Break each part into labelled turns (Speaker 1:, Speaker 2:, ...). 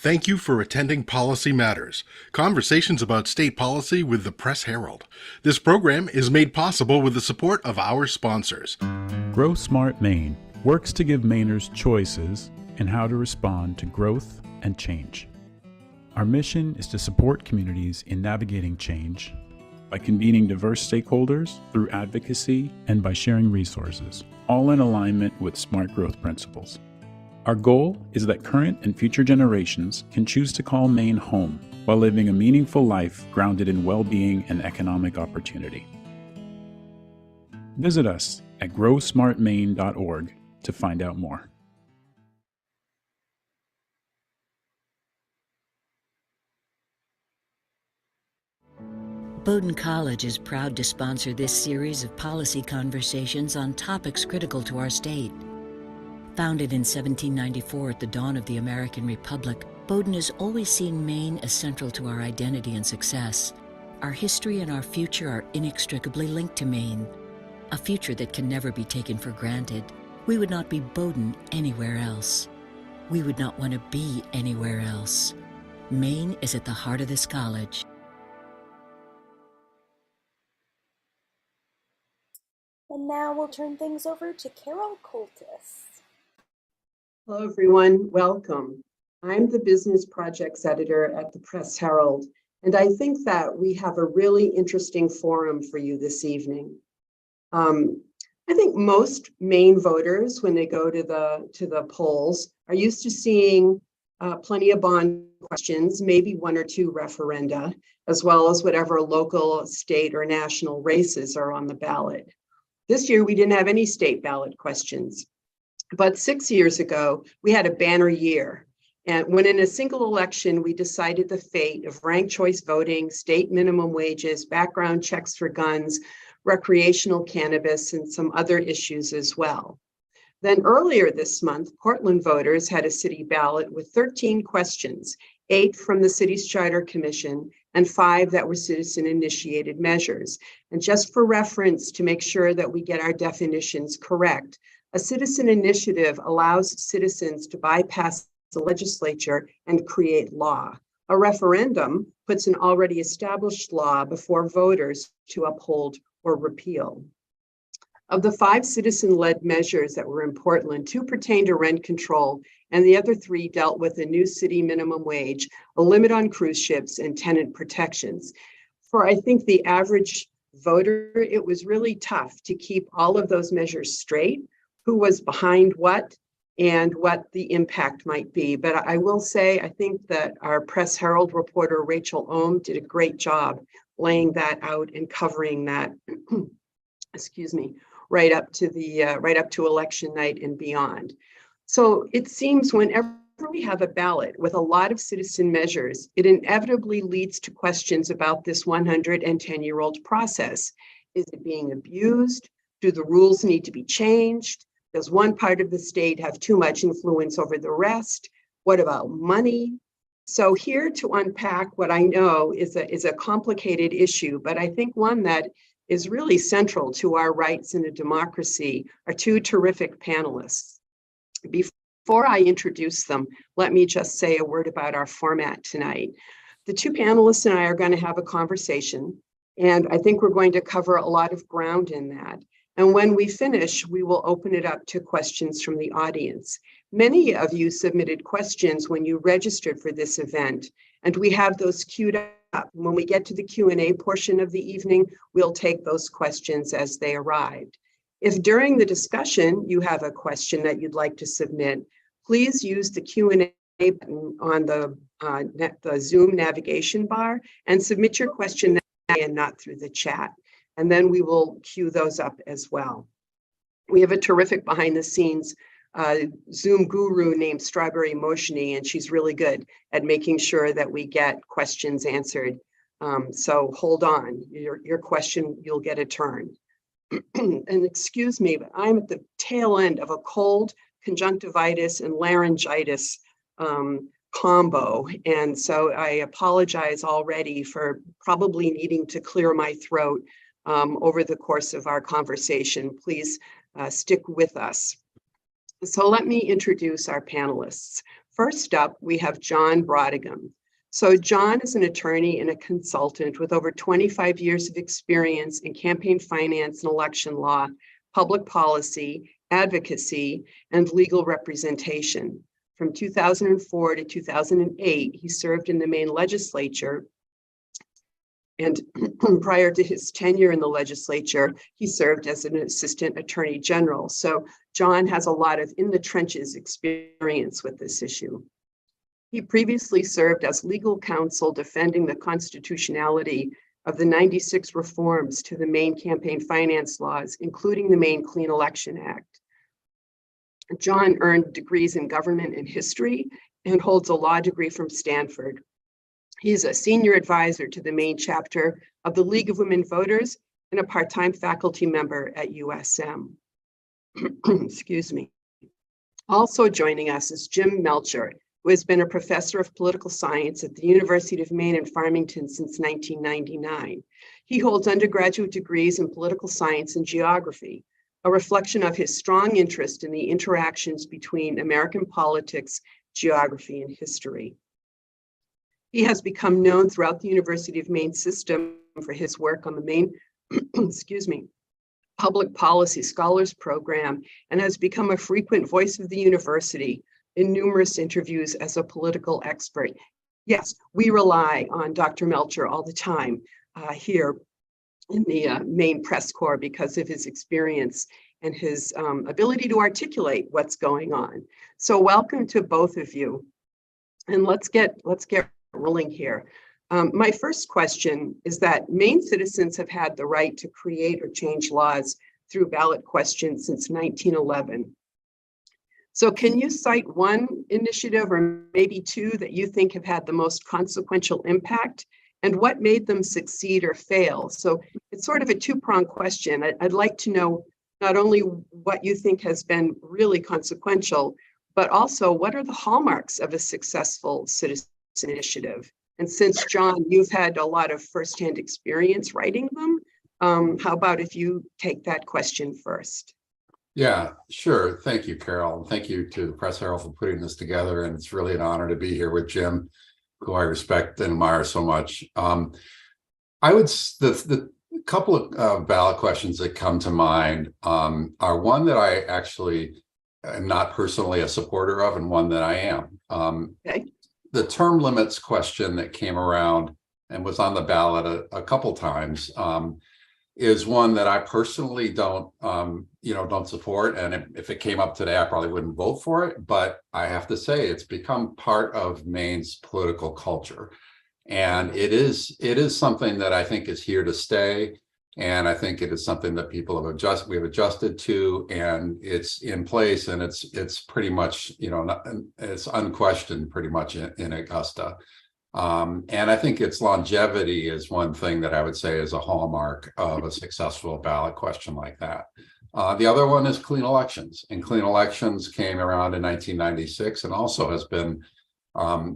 Speaker 1: Thank you for attending Policy Matters, conversations about state policy with the Press Herald. This program is made possible with the support of our sponsors.
Speaker 2: Grow Smart Maine works to give Mainers choices in how to respond to growth and change. Our mission is to support communities in navigating change by convening diverse stakeholders through advocacy and by sharing resources, all in alignment with smart growth principles. Our goal is that current and future generations can choose to call Maine home while living a meaningful life grounded in well-being and economic opportunity. Visit us at growsmartmaine.org to find out more.
Speaker 3: Bowdoin College is proud to sponsor this series of policy conversations on topics critical to our state. Founded in 1794 at the dawn of the American Republic, Bowdoin has always seen Maine as central to our identity and success. Our history and our future are inextricably linked to Maine, a future that can never be taken for granted. We would not be Bowdoin anywhere else. We would not want to be anywhere else. Maine is at the heart of this college.
Speaker 4: And now we'll turn things over to Carol Coultas.
Speaker 5: Hello, everyone. Welcome. I'm the Business Projects Editor at the Press Herald, and I think that we have a really interesting forum for you this evening. I think most Maine voters, when they go to the polls, are used to seeing plenty of bond questions, maybe one or two referenda, as well as whatever local, state, or national races are on the ballot. This year, we didn't have any state ballot questions. But 6 years ago, we had a banner year. And when in a single election, we decided the fate of ranked choice voting, state minimum wages, background checks for guns, recreational cannabis, and some other issues as well. Then earlier this month, Portland voters had a city ballot with 13 questions, 8 from the city's charter commission, and 5 that were citizen-initiated measures. And just for reference, to make sure that we get our definitions correct, a citizen initiative allows citizens to bypass the legislature and create law. A referendum puts an already established law before voters to uphold or repeal. Of the 5 citizen-led measures that were in Portland, 2 pertained to rent control, and the other 3 dealt with a new city minimum wage, a limit on cruise ships, and tenant protections. For, I think, the average voter, it was really tough to keep all of those measures straight, who was behind what, and what the impact might be. But I will say, I think that our Press Herald reporter, Rachel Ohm, did a great job laying that out and covering that, excuse me, right up to election night and beyond. So it seems whenever we have a ballot with a lot of citizen measures, it inevitably leads to questions about this 110-year-old process. Is it being abused? Do the rules need to be changed? Does one part of the state have too much influence over the rest? What about money? So here to unpack what I know is a complicated issue, but I think one that is really central to our rights in a democracy are 2 terrific panelists. Before I introduce them, let me just say a word about our format tonight. The 2 panelists and I are going to have a conversation, and I think we're going to cover a lot of ground in that. And when we finish, we will open it up to questions from the audience. Many of you submitted questions when you registered for this event, and we have those queued up. When we get to the Q&A portion of the evening, we'll take those questions as they arrived. If during the discussion you have a question that you'd like to submit, please use the Q&A button on the Zoom navigation bar and submit your question that way and not through the chat. And then we will queue those up as well. We have a terrific behind the scenes Zoom guru named Strawberry Motiony, and she's really good at making sure that we get questions answered. So hold on, your question, you'll get a turn. And excuse me, but I'm at the tail end of a cold, conjunctivitis, and laryngitis combo. And so I apologize already for probably needing to clear my throat over the course of our conversation. Please stick with us. So let me introduce our panelists. First up, we have John Brautigam. So John is an attorney and a consultant with over 25 years of experience in campaign finance and election law, public policy, advocacy, and legal representation. From 2004 to 2008, he served in the Maine legislature. And prior to his tenure in the legislature, he served as an assistant attorney general. So John has a lot of in the trenches experience with this issue. He previously served as legal counsel defending the constitutionality of the 96 reforms to the Maine campaign finance laws, including the Maine Clean Election Act. John earned degrees in government and history and holds a law degree from Stanford. He's a senior advisor to the Maine chapter of the League of Women Voters and a part-time faculty member at USM. Excuse me. Also joining us is James Melcher, who has been a professor of political science at the University of Maine in Farmington since 1999. He holds undergraduate degrees in political science and geography, a reflection of his strong interest in the interactions between American politics, geography, and history. He has become known throughout the University of Maine system for his work on the Maine, excuse me, Public Policy Scholars Program, and has become a frequent voice of the university in numerous interviews as a political expert. Yes, we rely on Dr. Melcher all the time here in the Maine Press Corps because of his experience and his ability to articulate what's going on. So welcome to both of you. And let's get rolling here. My first question is that Maine citizens have had the right to create or change laws through ballot questions since 1911. So can you cite one initiative or maybe two that you think have had the most consequential impact, and what made them succeed or fail? So it's sort of a two-pronged question. I'd like to know not only what you think has been really consequential, but also what are the hallmarks of a successful citizen initiative? And since, John, you've had a lot of firsthand experience writing them, how about if you take that question first?
Speaker 6: Yeah, sure. Thank you, Carol. Thank you to the Press Herald for putting this together. And it's really an honor to be here with Jim, who I respect and admire so much. The couple of ballot questions that come to mind are one that I actually am not personally a supporter of and one that I am.
Speaker 5: Okay.
Speaker 6: The term limits question that came around and was on the ballot a couple times is one that I personally don't support. And if it came up today, I probably wouldn't vote for it. But I have to say, it's become part of Maine's political culture, and it is something that I think is here to stay. And I think it is something that people have we've adjusted to, and it's in place, and it's pretty much it's unquestioned pretty much in Augusta. And I think its longevity is one thing that I would say is a hallmark of a successful ballot question like that. The other one is clean elections, and clean elections came around in 1996 and also has been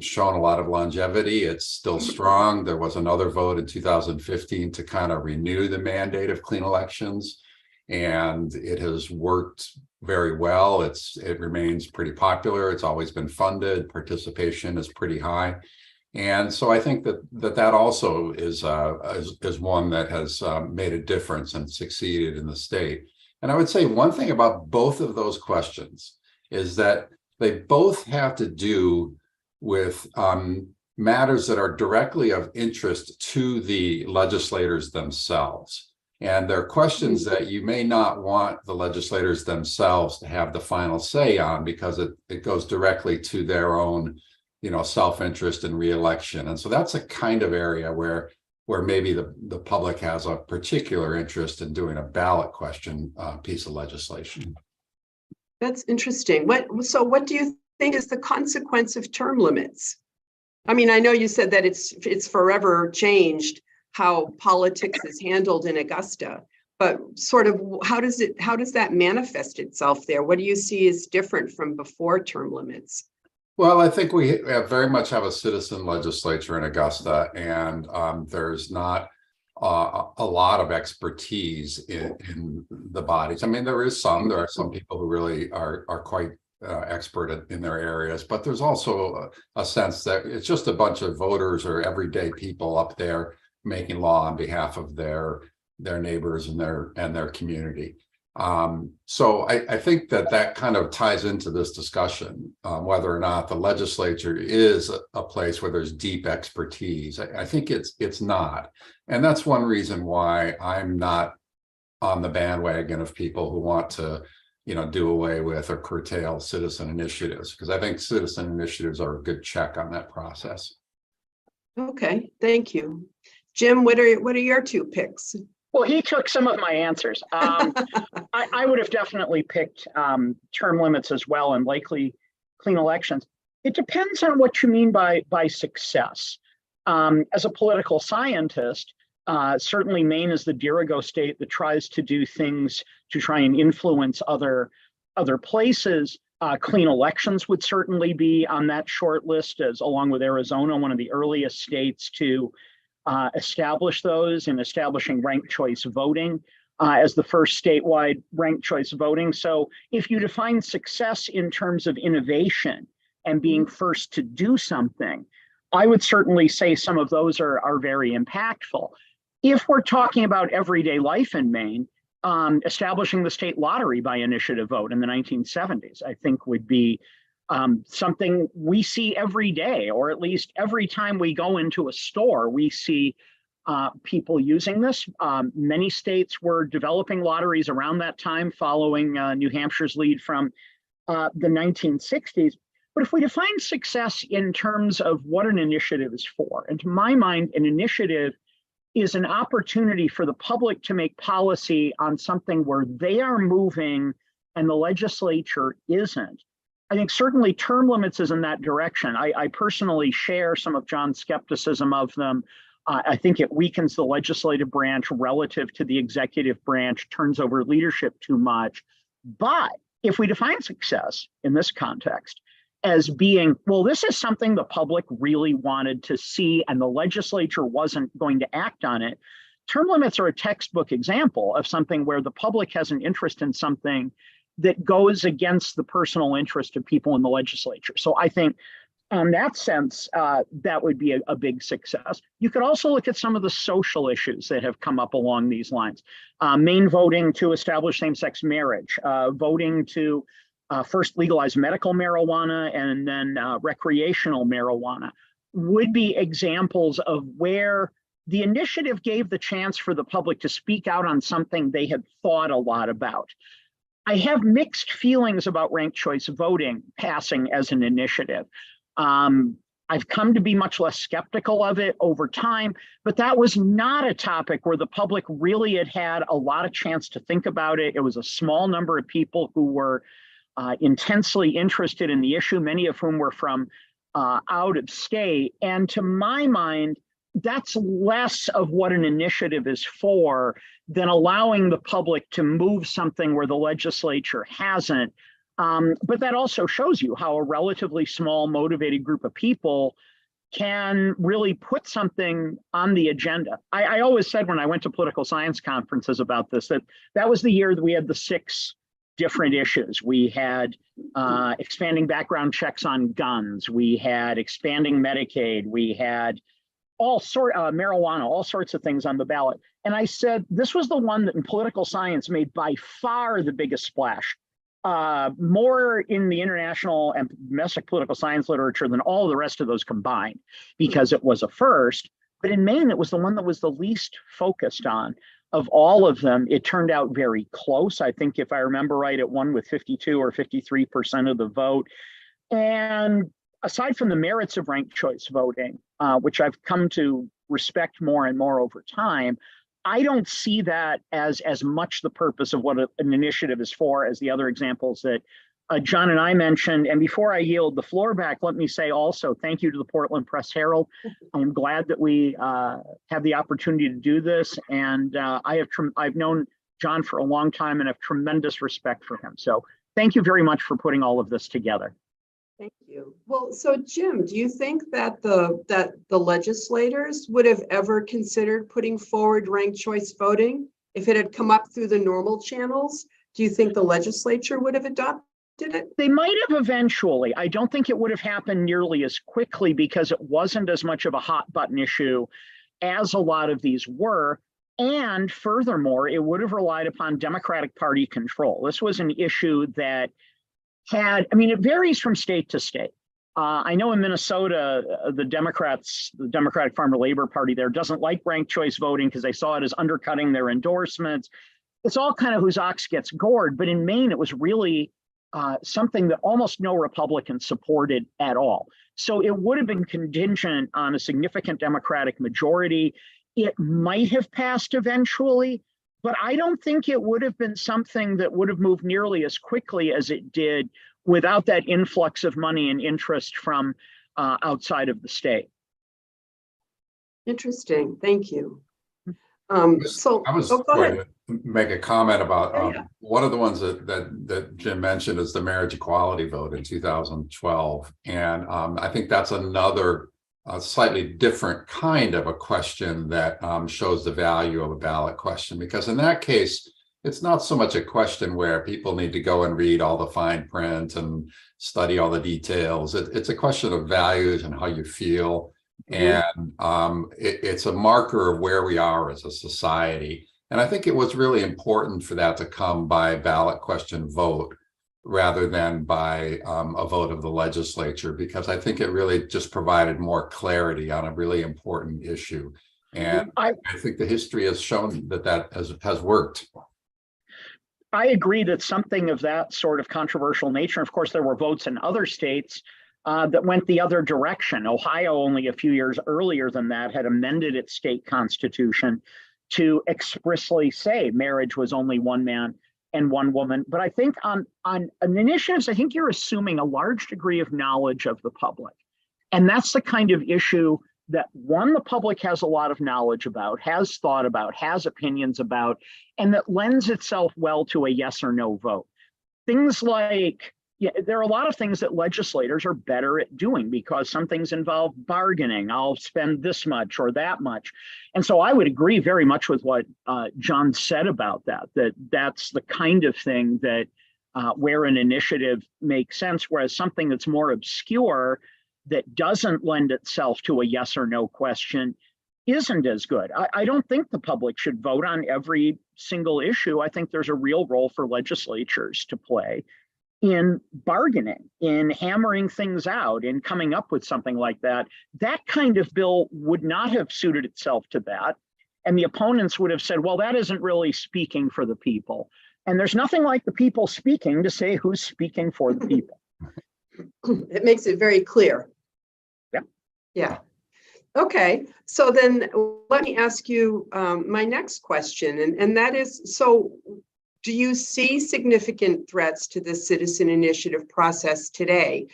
Speaker 6: shown a lot of longevity. It's still strong. There was another vote in 2015 to kind of renew the mandate of clean elections, and it has worked very well. It remains pretty popular. It's always been funded. Participation is pretty high. And so I think that also is one that has made a difference and succeeded in the state. And I would say one thing about both of those questions is that they both have to do with matters that are directly of interest to the legislators themselves. And they're questions that you may not want the legislators themselves to have the final say on, because it goes directly to their own self-interest and re-election. And so that's a kind of area where maybe the public has a particular interest in doing a ballot question piece of legislation.
Speaker 5: That's interesting. So what do you think is the consequence of term limits? I mean, I know you said that it's forever changed how politics is handled in Augusta, but sort of how does that manifest itself there? What do you see as different from before term limits?
Speaker 6: Well, I think we very much have a citizen legislature in Augusta, and there's not a lot of expertise in the bodies. I mean, there are some people who really are quite expert in their areas, but there's also a sense that it's just a bunch of voters or everyday people up there making law on behalf of their neighbors and their community. So I think that kind of ties into this discussion, whether or not the legislature is a place where there's deep expertise. I think it's not. And that's one reason why I'm not on the bandwagon of people who want to, do away with or curtail citizen initiatives, because I think citizen initiatives are a good check on that process.
Speaker 5: Okay, thank you. Jim, what are your two picks?
Speaker 7: Well, he took some of my answers. I would have definitely picked term limits as well, and likely clean elections. It depends on what you mean by success. As a political scientist, certainly Maine is the Dirigo state that tries to do things to try and influence other places. Clean elections would certainly be on that short list, as along with Arizona, one of the earliest states to establish those, in establishing ranked choice voting as the first statewide ranked choice voting. So if you define success in terms of innovation and being first to do something, I would certainly say some of those are very impactful. If we're talking about everyday life in Maine, establishing the state lottery by initiative vote in the 1970s, I think would be something we see every day, or at least every time we go into a store, we see people using this. Many states were developing lotteries around that time, following New Hampshire's lead from the 1960s. But if we define success in terms of what an initiative is for, and to my mind, an initiative is an opportunity for the public to make policy on something where they are moving and the legislature isn't. I think certainly term limits is in that direction. I personally share some of John's skepticism of them. I think it weakens the legislative branch relative to the executive branch, turns over leadership too much. But if we define success in this context as being, well, this is something the public really wanted to see and the legislature wasn't going to act on it, term limits are a textbook example of something where the public has an interest in something that goes against the personal interest of people in the legislature. So I think in that sense, that would be a big success. You could also look at some of the social issues that have come up along these lines. Maine voting to establish same-sex marriage, voting to first legalize medical marijuana and then recreational marijuana would be examples of where the initiative gave the chance for the public to speak out on something they had thought a lot about. I have mixed feelings about ranked choice voting passing as an initiative. I've come to be much less skeptical of it over time, but that was not a topic where the public really had a lot of chance to think about it. It was a small number of people who were intensely interested in the issue, many of whom were from out of state. And to my mind, that's less of what an initiative is for than allowing the public to move something where the legislature hasn't. But that also shows you how a relatively small, motivated group of people can really put something on the agenda. I always said when I went to political science conferences about this, that was the year that we had the 6 different issues. We had expanding background checks on guns. We had expanding Medicaid. We had marijuana, all sorts of things on the ballot. And I said, this was the one that in political science made by far the biggest splash, more in the international and domestic political science literature than all the rest of those combined, because it was a first. But in Maine, it was the one that was the least focused on. Of all of them, it turned out very close. I think if I remember right, it won with 52 or 53% of the vote. And aside from the merits of ranked choice voting, which I've come to respect more and more over time, I don't see that as much the purpose of what an initiative is for as the other examples that John and I mentioned. And before I yield the floor back, let me say also thank you to the Portland Press Herald. I'm glad that we have the opportunity to do this. And I've known John for a long time and have tremendous respect for him. So thank you very much for putting all of this together.
Speaker 5: Thank you. Well, so Jim, do you think that the legislators would have ever considered putting forward ranked choice voting if it had come up through the normal channels? Do you think the legislature would have adopted did it?
Speaker 7: They might have eventually. I don't think it would have happened nearly as quickly because it wasn't as much of a hot button issue as a lot of these were. And furthermore, it would have relied upon Democratic Party control. This was an issue that had, I mean, it varies from state to state. I know in Minnesota, the Democratic Farmer Labor Party there doesn't like ranked choice voting because they saw it as undercutting their endorsements. It's all kind of whose ox gets gored. But in Maine, it was really something that almost no Republicans supported at all. So it would have been contingent on a significant Democratic majority. It might have passed eventually, but I don't think it would have been something that would have moved nearly as quickly as it did without that influx of money and interest from outside of the state.
Speaker 5: Interesting. Thank you.
Speaker 6: I was going to make a comment about one of the ones that Jim mentioned is the marriage equality vote in 2012. And I think that's another slightly different kind of a question that shows the value of a ballot question, because in that case, it's not so much a question where people need to go and read all the fine print and study all the details. It's a question of values and how you feel. And it's a marker of where we are as a society. And I think it was really important for that to come by ballot question vote rather than by a vote of the legislature, because I think it really just provided more clarity on a really important issue. And I think the history has shown that has worked.
Speaker 7: I agree that something of that sort of controversial nature, of course, there were votes in other states that went the other direction. Ohio, only a few years earlier than that, had amended its state constitution to expressly say marriage was only one man and one woman. But I think on initiatives, I think you're assuming a large degree of knowledge of the public. And that's the kind of issue that, one, the public has a lot of knowledge about, has thought about, has opinions about, and that lends itself well to a yes or no vote. Things like, there are a lot of things that legislators are better at doing because some things involve bargaining. I'll spend this much or that much. And so I would agree very much with what John said about that's the kind of thing that where an initiative makes sense, whereas something that's more obscure that doesn't lend itself to a yes or no question isn't as good. I don't think the public should vote on every single issue. I think there's a real role for legislatures to play in bargaining, in hammering things out, in coming up with something like that. That kind of bill would not have suited itself to that. And the opponents would have said, well, that isn't really speaking for the people. And there's nothing like the people speaking to say who's speaking for the people.
Speaker 5: It makes it very clear.
Speaker 7: Yeah.
Speaker 5: Yeah. Okay. So then let me ask you my next question. And that is, so do you see significant threats to the citizen initiative process today?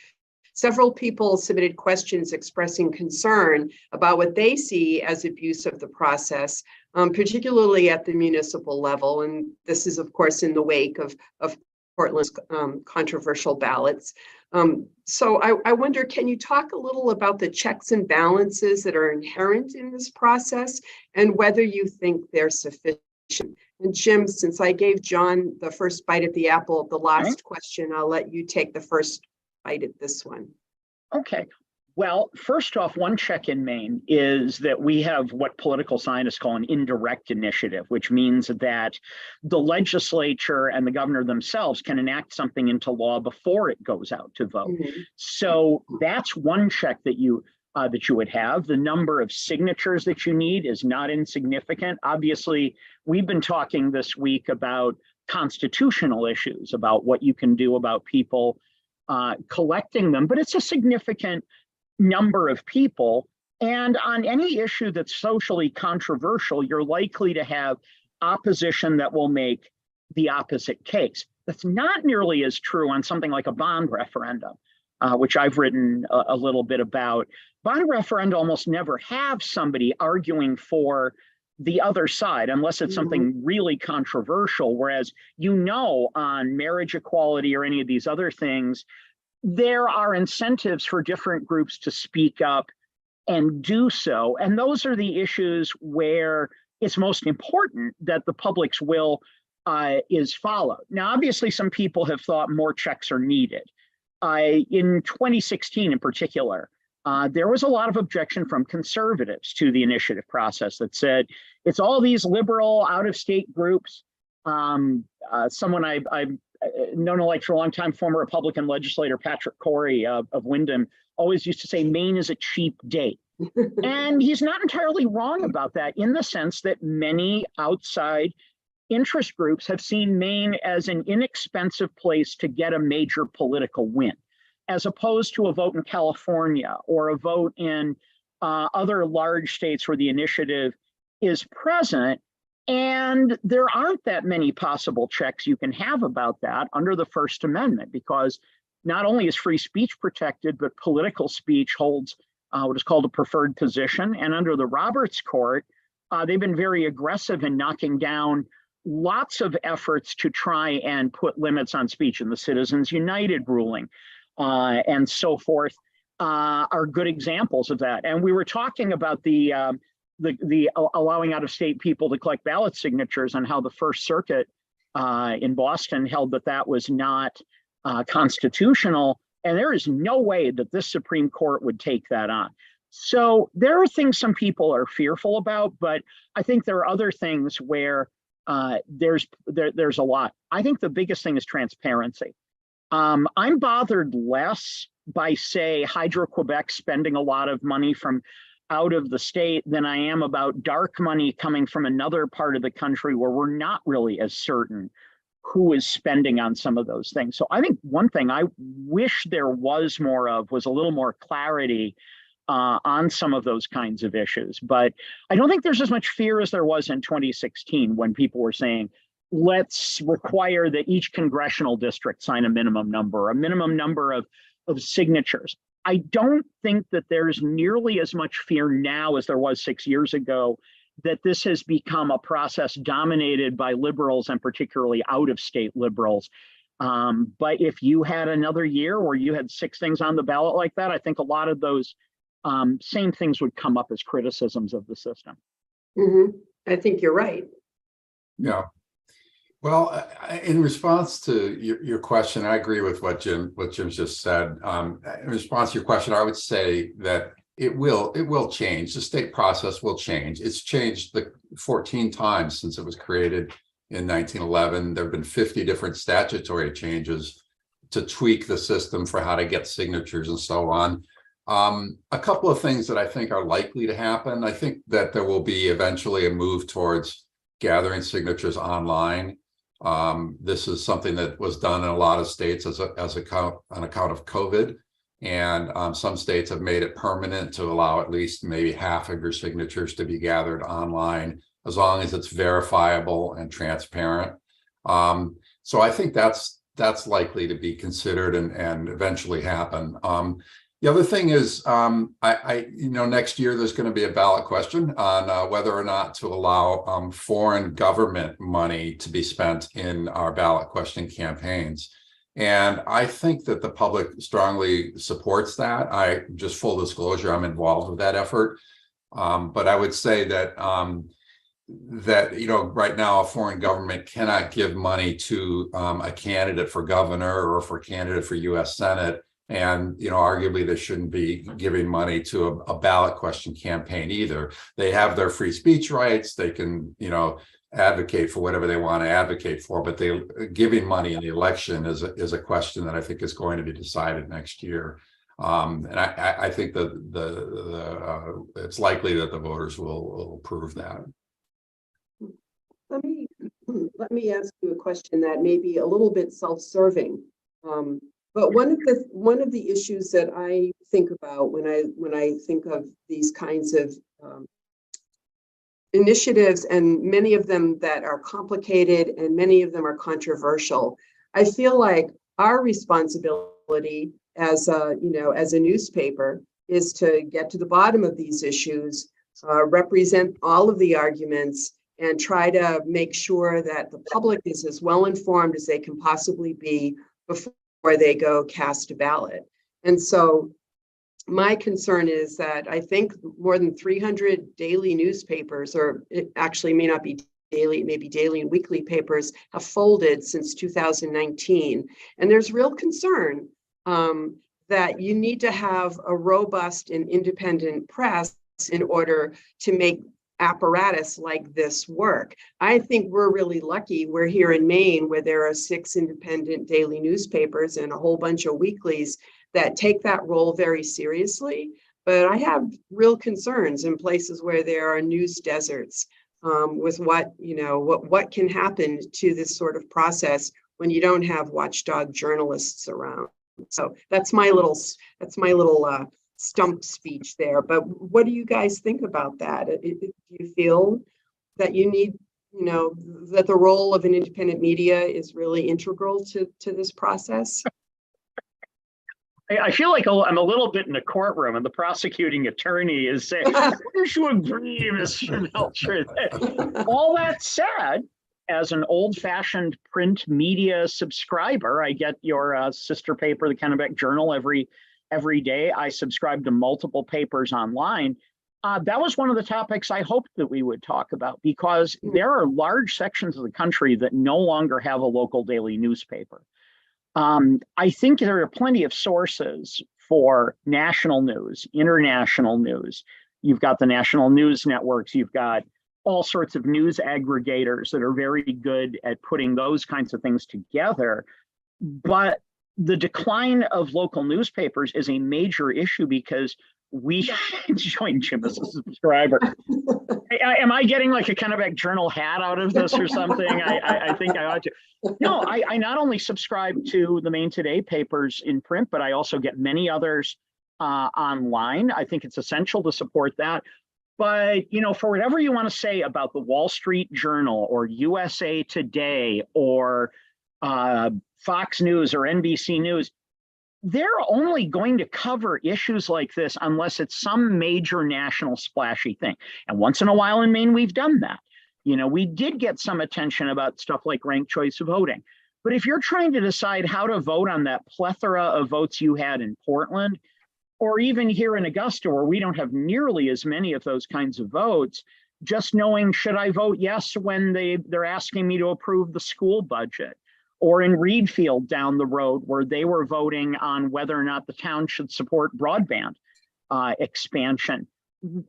Speaker 5: Several people submitted questions expressing concern about what they see as abuse of the process, particularly at the municipal level. And this is, of course, in the wake of Portland's controversial ballots. So I wonder, can you talk a little about the checks and balances that are inherent in this process and whether you think they're sufficient? And Jim, since I gave John the first bite at the apple of the last question, I'll let you take the first bite at this one.
Speaker 7: Okay. Well, first off, one check in Maine is that we have what political scientists call an indirect initiative, which means that the legislature and the governor themselves can enact something into law before it goes out to vote. So that's one check that you would have. The number of signatures that you need is not insignificant. Obviously, we've been talking this week about constitutional issues, about what you can do about people collecting them, but it's a significant number of people. And on any issue that's socially controversial, you're likely to have opposition that will make the opposite case. That's not nearly as true on something like a bond referendum, which I've written a little bit about. Bond referenda almost never have somebody arguing for the other side unless it's something really controversial, whereas on marriage equality or any of these other things, there are incentives for different groups to speak up and do so. And those are the issues where it's most important that the public's will is followed. Now, obviously, some people have thought more checks are needed. In 2016 in particular, there was a lot of objection from conservatives to the initiative process that said it's all these liberal out-of-state groups. Someone I've known like for a long time, former Republican legislator Patrick Corey of Windham, always used to say Maine is a cheap date. And he's not entirely wrong about that, in the sense that many outside interest groups have seen Maine as an inexpensive place to get a major political win, as opposed to a vote in California or a vote in other large states where the initiative is present. And there aren't that many possible checks you can have about that under the First Amendment, because not only is free speech protected, but political speech holds what is called a preferred position. And under the Roberts Court, they've been very aggressive in knocking down lots of efforts to try and put limits on speech, in the Citizens United ruling and so forth are good examples of that. And we were talking about the allowing out-of-state people to collect ballot signatures, and how the First Circuit in Boston held that that was not constitutional. And there is no way that this Supreme Court would take that on. So there are things some people are fearful about, but I think there are other things where there's a lot. I think the biggest thing is transparency. I'm bothered less by, say, Hydro-Quebec spending a lot of money from out of the state than I am about dark money coming from another part of the country where we're not really as certain who is spending on some of those things. So I think one thing I wish there was more of was a little more clarity on some of those kinds of issues. But I don't think there's as much fear as there was in 2016 when people were saying, let's require that each congressional district sign a minimum number of signatures. I don't think that there's nearly as much fear now as there was 6 years ago that this has become a process dominated by liberals, and particularly out-of-state liberals. But if you had another year where you had 6 things on the ballot like that, I think a lot of those same things would come up as criticisms of the system.
Speaker 5: Mm-hmm. I think you're right.
Speaker 6: Yeah. Well, in response to your question, I agree with what Jim just said. In response to your question, I would say that it will change. The state process will change. It's changed 14 times since it was created in 1911. There have been 50 different statutory changes to tweak the system for how to get signatures and so on. A couple of things that I think are likely to happen. I think that there will be eventually a move towards gathering signatures online. This is something that was done in a lot of states on account of COVID. And some states have made it permanent to allow at least maybe half of your signatures to be gathered online, as long as it's verifiable and transparent. So I think that's likely to be considered and eventually happen. The other thing is, next year there's going to be a ballot question on whether or not to allow foreign government money to be spent in our ballot question campaigns. And I think that the public strongly supports that. Just full disclosure, I'm involved with that effort. But I would say that right now a foreign government cannot give money to a candidate for governor or for a candidate for U.S. Senate. And, arguably they shouldn't be giving money to a ballot question campaign either. They have their free speech rights. They can, advocate for whatever they want to advocate for, but giving money in the election is a question that I think is going to be decided next year. And I think that it's likely that the voters will approve that.
Speaker 5: Let me ask you a question that may be a little bit self-serving. But one of the issues that I think about when I think of these kinds of initiatives, and many of them that are complicated and many of them are controversial, I feel like our responsibility as a newspaper is to get to the bottom of these issues, represent all of the arguments, and try to make sure that the public is as well informed as they can possibly be before they go cast a ballot. And so my concern is that I think more than 300 daily newspapers, or it actually may not be daily and weekly papers have folded since 2019. And there's real concern that you need to have a robust and independent press in order to make apparatus like this work. I think we're really lucky. We're here in Maine, where there are 6 independent daily newspapers and a whole bunch of weeklies that take that role very seriously. But I have real concerns in places where there are news deserts with what can happen to this sort of process when you don't have watchdog journalists around. So that's my little stump speech there. But what do you guys think about that? Do you feel that you need, that the role of an independent media is really integral to this process?
Speaker 7: I feel like I'm a little bit in a courtroom, and the prosecuting attorney is saying, "Wouldn't you agree, Mr. Melcher?" All that said, as an old-fashioned print media subscriber, I get your sister paper, the Kennebec Journal, every day. I subscribe to multiple papers online. That was one of the topics I hoped that we would talk about, because there are large sections of the country that no longer have a local daily newspaper. I think there are plenty of sources for national news, international news. You've got the national news networks. You've got all sorts of news aggregators that are very good at putting those kinds of things together. But the decline of local newspapers is a major issue because we joined Jim as a subscriber. Am I getting like a Kennebec Journal hat out of this or something? I think I ought to. No, I not only subscribe to the Maine Today papers in print, but I also get many others online. I think it's essential to support that. But, for whatever you want to say about the Wall Street Journal or USA Today or Fox News or NBC News, they're only going to cover issues like this unless it's some major national splashy thing. And once in a while in Maine, we've done that. We did get some attention about stuff like ranked choice voting. But if you're trying to decide how to vote on that plethora of votes you had in Portland, or even here in Augusta, where we don't have nearly as many of those kinds of votes, just knowing, should I vote yes when they're asking me to approve the school budget? Or in Reedfield down the road, where they were voting on whether or not the town should support broadband expansion.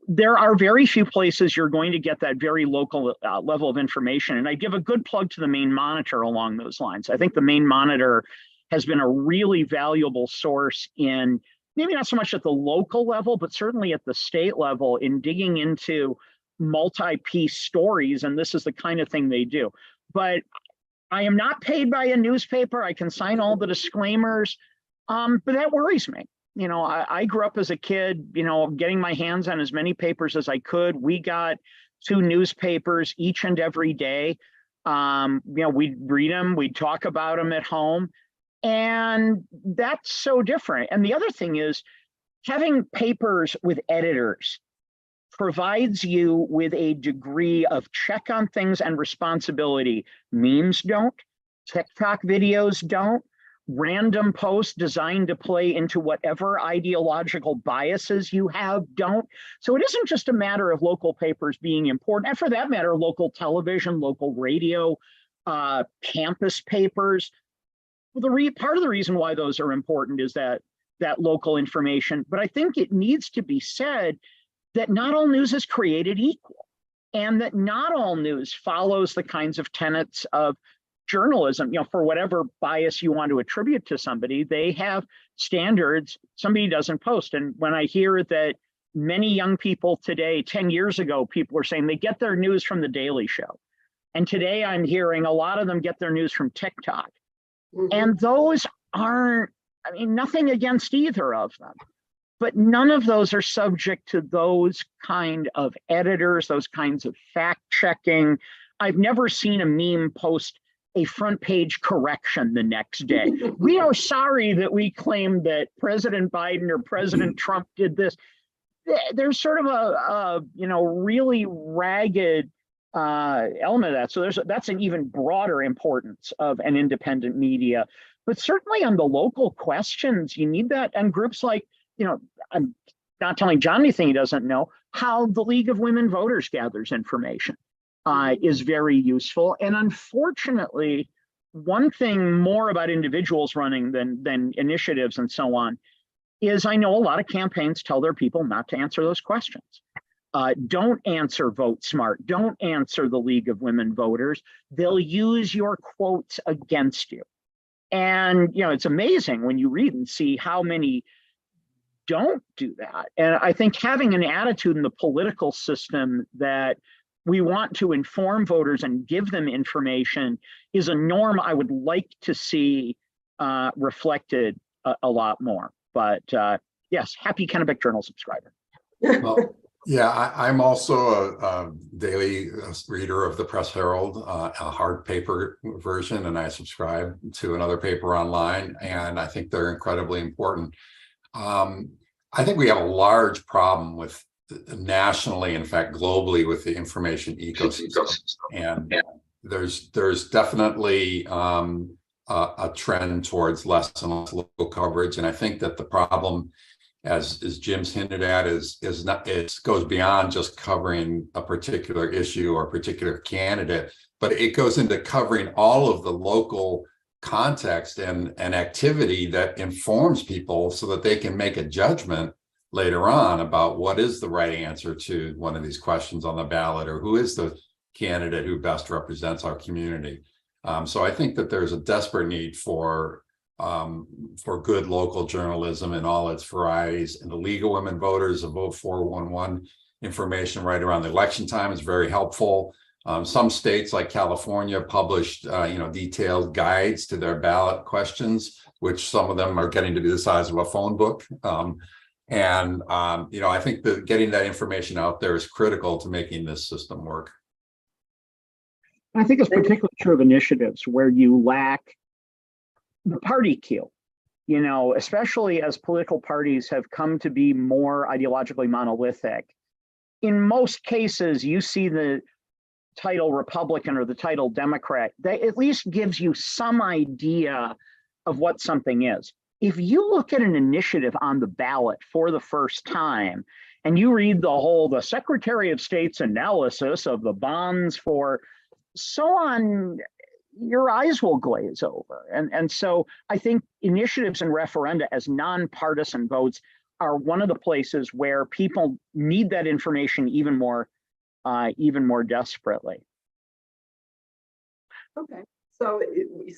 Speaker 7: There are very few places you're going to get that very local level of information. And I give a good plug to the Maine Monitor along those lines. I think the Maine Monitor has been a really valuable source in, maybe not so much at the local level, but certainly at the state level, in digging into multi-piece stories. And this is the kind of thing they do. But I am not paid by a newspaper. I can sign all the disclaimers, but that worries me. I grew up as a kid, getting my hands on as many papers as I could. We got 2 newspapers each and every day. We'd read them, we'd talk about them at home, and that's so different. And the other thing is, having papers with editors provides you with a degree of check on things and responsibility. Memes don't, TikTok videos don't, random posts designed to play into whatever ideological biases you have don't. So it isn't just a matter of local papers being important, and for that matter, local television, local radio, campus papers. Part of the reason why those are important is that local information, but I think it needs to be said that not all news is created equal, and that not all news follows the kinds of tenets of journalism. For whatever bias you want to attribute to somebody, they have standards somebody doesn't post. And when I hear that many young people today, 10 years ago, people were saying they get their news from The Daily Show. And today I'm hearing a lot of them get their news from TikTok. And those aren't, nothing against either of them. But none of those are subject to those kind of editors, those kinds of fact checking. I've never seen a meme post a front page correction the next day. We are sorry that we claimed that President Biden or President Trump did this. There's sort of a really ragged element of that. So that's an even broader importance of an independent media. But certainly on the local questions, you need that. And groups like, I'm not telling John anything he doesn't know, how the League of Women Voters gathers information. is very useful. And unfortunately, one thing more about individuals running than initiatives and so on is I know a lot of campaigns tell their people not to answer those questions. Don't answer Vote Smart. Don't answer the League of Women Voters. They'll use your quotes against you. And, you know, it's amazing when you read and see how many don't do that. And I think having an attitude in the political system that we want to inform voters and give them information is a norm I would like to see reflected a lot more. But yes, happy Kennebec Journal subscriber.
Speaker 6: Well, yeah, I'm also a daily reader of the Press Herald, a hard paper version, and I subscribe to another paper online, and I think they're incredibly important. I think we have a large problem with nationally, in fact, globally, with the information ecosystem, and there's definitely a trend towards less and less local coverage, and I think that the problem, as Jim's hinted at, is not, it goes beyond just covering a particular issue or a particular candidate, but it goes into covering all of the local context and activity that informs people so that they can make a judgment later on about what is the right answer to one of these questions on the ballot, or who is the candidate who best represents our community. So I think that there's a desperate need for good local journalism in all its varieties. And the League of Women Voters, of Vote 411 information right around the election time is very helpful. Some states like California published detailed guides to their ballot questions, which some of them are getting to be the size of a phone book. I think that getting that information out there is critical to making this system work.
Speaker 7: I think it's particularly true of initiatives where you lack the party queue, you know, especially as political parties have come to be more ideologically monolithic. In most cases, you see the title Republican or the title Democrat, that at least gives you some idea of what something is. If you look at an initiative on the ballot for the first time, and you read the Secretary of State's analysis of the bonds for so on, your eyes will glaze over. And so I think initiatives and referenda as nonpartisan votes are one of the places where people need that information even more desperately.
Speaker 5: Okay, so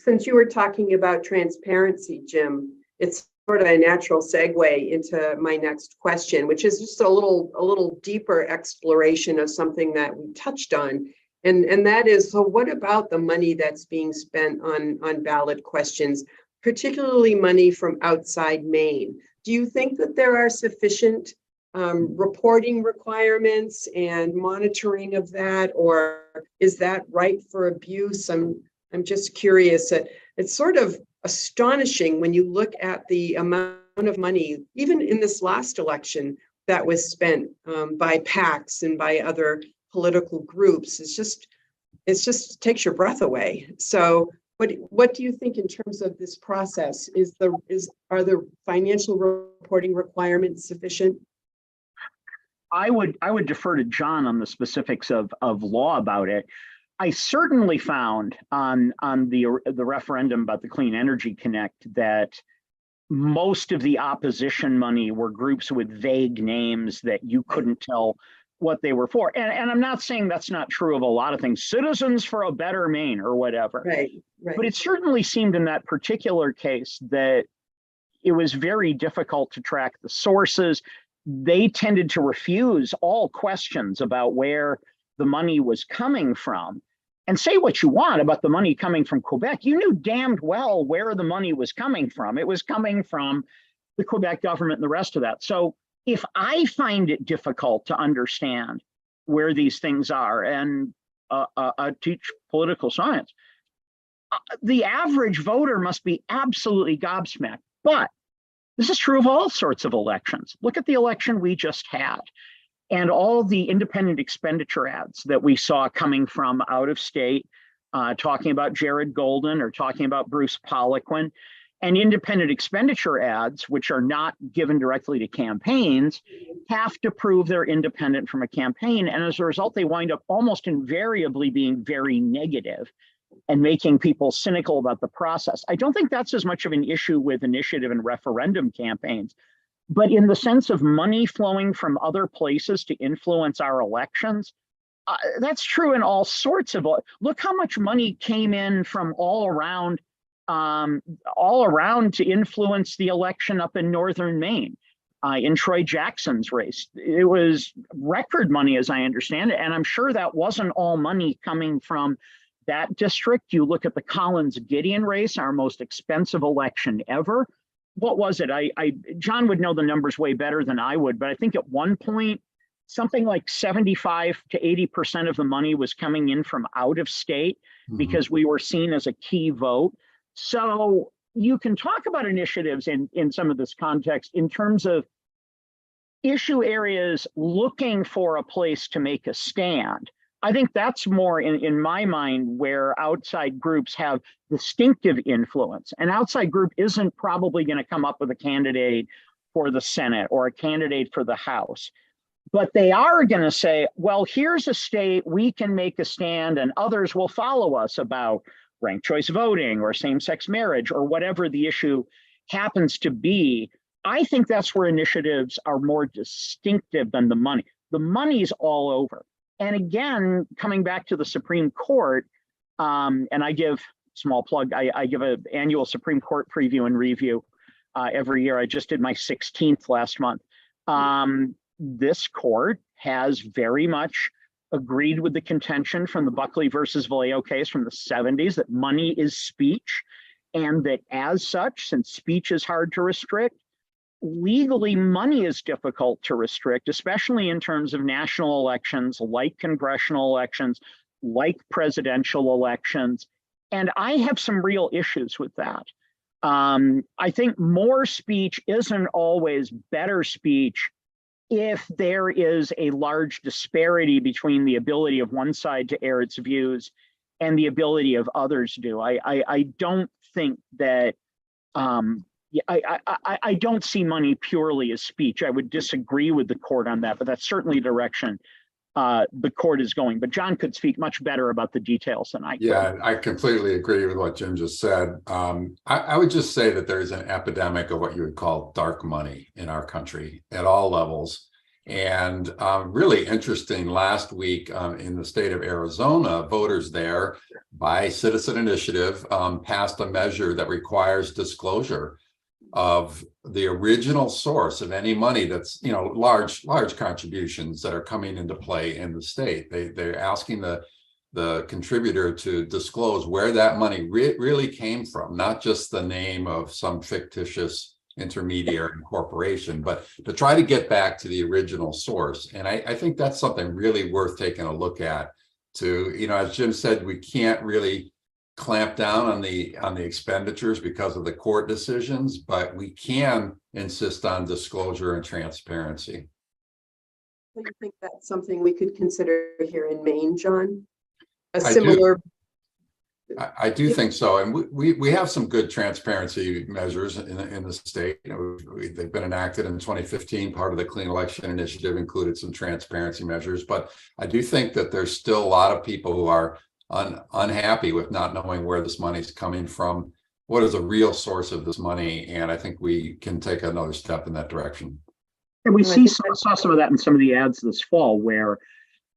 Speaker 5: since you were talking about transparency, Jim, it's sort of a natural segue into my next question, which is just a little deeper exploration of something that we touched on. And that is, so what about the money that's being spent on ballot questions, particularly money from outside Maine? Do you think that there are sufficient reporting requirements and monitoring of that, or is that ripe for abuse? I'm just curious. It's sort of astonishing when you look at the amount of money, even in this last election, that was spent by PACs and by other political groups. It just takes your breath away. So what do you think in terms of this process? Are the financial reporting requirements sufficient?
Speaker 7: I would defer to John on the specifics of law about it. I certainly found on the referendum about the Clean Energy Connect that most of the opposition money were groups with vague names that you couldn't tell what they were for. And I'm not saying that's not true of a lot of things, Citizens for a Better Maine or whatever.
Speaker 5: Right.
Speaker 7: But it certainly seemed in that particular case that it was very difficult to track the sources. They tended to refuse all questions about where the money was coming from. And say what you want about the money coming from Quebec, you knew damned well where the money was coming from. It was coming from the Quebec government and the rest of that. So if I find it difficult to understand where these things are, and I teach political science, the average voter must be absolutely gobsmacked. But this is true of all sorts of elections. Look at the election we just had and all the independent expenditure ads that we saw coming from out of state, talking about Jared Golden or talking about Bruce Poliquin. And independent expenditure ads, which are not given directly to campaigns, have to prove they're independent from a campaign. And as a result, they wind up almost invariably being very negative and making people cynical about the process. I don't think that's as much of an issue with initiative and referendum campaigns, but in the sense of money flowing from other places to influence our elections, that's true in all sorts of, look how much money came in from all around to influence the election up in northern Maine, in Troy Jackson's race. It was record money, as I understand it, and I'm sure that wasn't all money coming from that district. You look at the Collins-Gideon race, our most expensive election ever. What was it? John would know the numbers way better than I would, but I think at one point, something like 75 to 80% of the money was coming in from out of state because we were seen as a key vote. So you can talk about initiatives in some of this context in terms of issue areas looking for a place to make a stand. I think that's more in my mind where outside groups have distinctive influence. An outside group isn't probably going to come up with a candidate for the Senate or a candidate for the House, but they are going to say, well, here's a state we can make a stand and others will follow us about ranked choice voting or same-sex marriage or whatever the issue happens to be. I think that's where initiatives are more distinctive than the money. The money's all over. And again, coming back to the Supreme Court, and I give, small plug, I give an annual Supreme Court preview and review every year. I just did my 16th last month. This court has very much agreed with the contention from the Buckley versus Vallejo case from the 70s that money is speech, and that as such, since speech is hard to restrict, legally money is difficult to restrict, especially in terms of national elections, like congressional elections, like presidential elections. And I have some real issues with that. I think more speech isn't always better speech if there is a large disparity between the ability of one side to air its views and the ability of others to do. I don't think that, I don't see money purely as speech. I would disagree with the court on that, but that's certainly the direction the court is going. But John could speak much better about the details than I could.
Speaker 6: Yeah, I completely agree with what Jim just said. I would just say that there is an epidemic of what you would call dark money in our country at all levels. And really interesting, last week in the state of Arizona, voters there by citizen initiative passed a measure that requires disclosure of the original source of any money that's, large contributions that are coming into play in the state. They're asking the contributor to disclose where that money really came from, not just the name of some fictitious intermediary corporation, but to try to get back to the original source. And I think that's something really worth taking a look at. As Jim said, we can't really clamp down on the expenditures because of the court decisions, but we can insist on disclosure and transparency.
Speaker 5: Do you think that's something we could consider here in Maine, John?
Speaker 6: I do think so, and we have some good transparency measures in the state. They've been enacted in 2015. Part of the Clean Election Initiative included some transparency measures, but I do think that there's still a lot of people who are unhappy with not knowing where this money is coming from. What is the real source of this money? And I think we can take another step in that direction.
Speaker 7: And we saw some of that in some of the ads this fall, where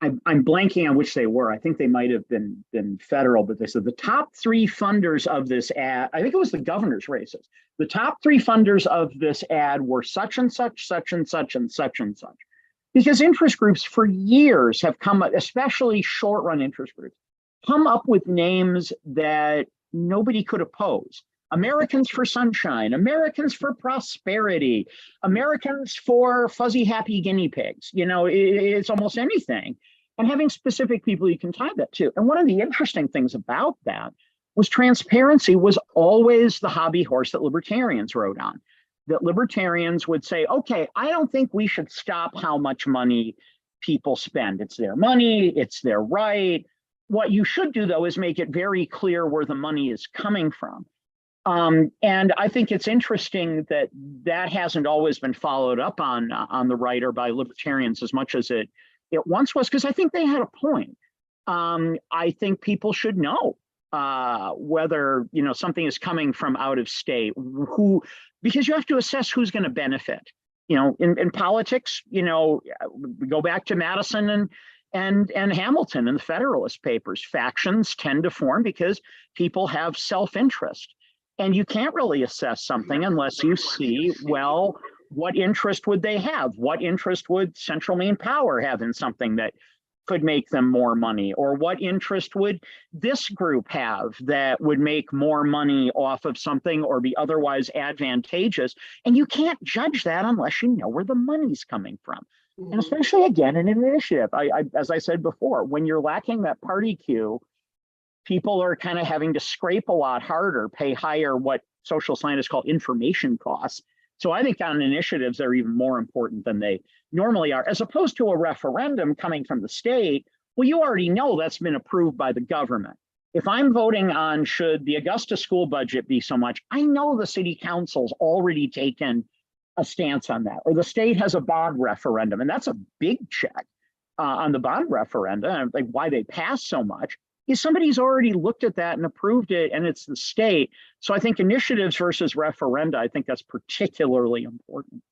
Speaker 7: I'm blanking on which they were. I think they might have been federal, but they said the top three funders of this ad, I think it was the governor's races. The top three funders of this ad were such and such, such and such, and such and such. Because interest groups for years have come up, especially short-run interest groups, come up with names that nobody could oppose. Americans for Sunshine, Americans for Prosperity, Americans for Fuzzy Happy Guinea Pigs. It's almost anything. And having specific people you can tie that to. And one of the interesting things about that was transparency was always the hobby horse that libertarians rode on. That libertarians would say, okay, I don't think we should stop how much money people spend. It's their money, it's their right. What you should do, though, is make it very clear where the money is coming from. And I think it's interesting that that hasn't always been followed up on the right or by libertarians as much as it once was, because I think they had a point. I think people should know whether something is coming from out of state, because you have to assess who's going to benefit. In politics, we go back to Madison and Hamilton and the Federalist Papers. Factions tend to form because people have self-interest. And you can't really assess something unless you see, well, what interest would they have? What interest would Central Maine Power have in something that could make them more money? Or what interest would this group have that would make more money off of something or be otherwise advantageous? And you can't judge that unless you know where the money's coming from. And especially, again, in an initiative, as I said before, when you're lacking that party queue, people are kind of having to scrape a lot harder, pay higher what social scientists call information costs. So I think on initiatives, they're even more important than they normally are, as opposed to a referendum coming from the state. Well, you already know that's been approved by the government. If I'm voting on should the Augusta school budget be so much, I know the city council's already taken a stance on that, or the state has a bond referendum, and that's a big check on the bond referendum, like why they pass so much. Is somebody's already looked at that and approved it, and it's the state. So I think initiatives versus referenda, I think that's particularly important.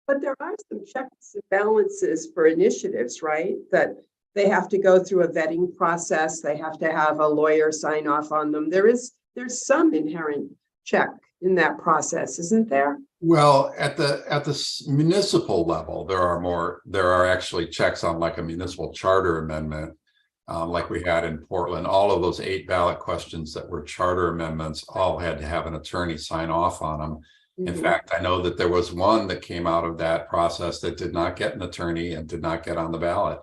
Speaker 5: But there are some checks and balances for initiatives, right? That they have to go through a vetting process. They have to have a lawyer sign off on them. There's some inherent check in that process, isn't there?
Speaker 6: Well, at the municipal level, there are actually checks on like a municipal charter amendment. Like we had in Portland, all of those 8 ballot questions that were charter amendments all had to have an attorney sign off on them. In fact, I know that there was one that came out of that process that did not get an attorney and did not get on the ballot.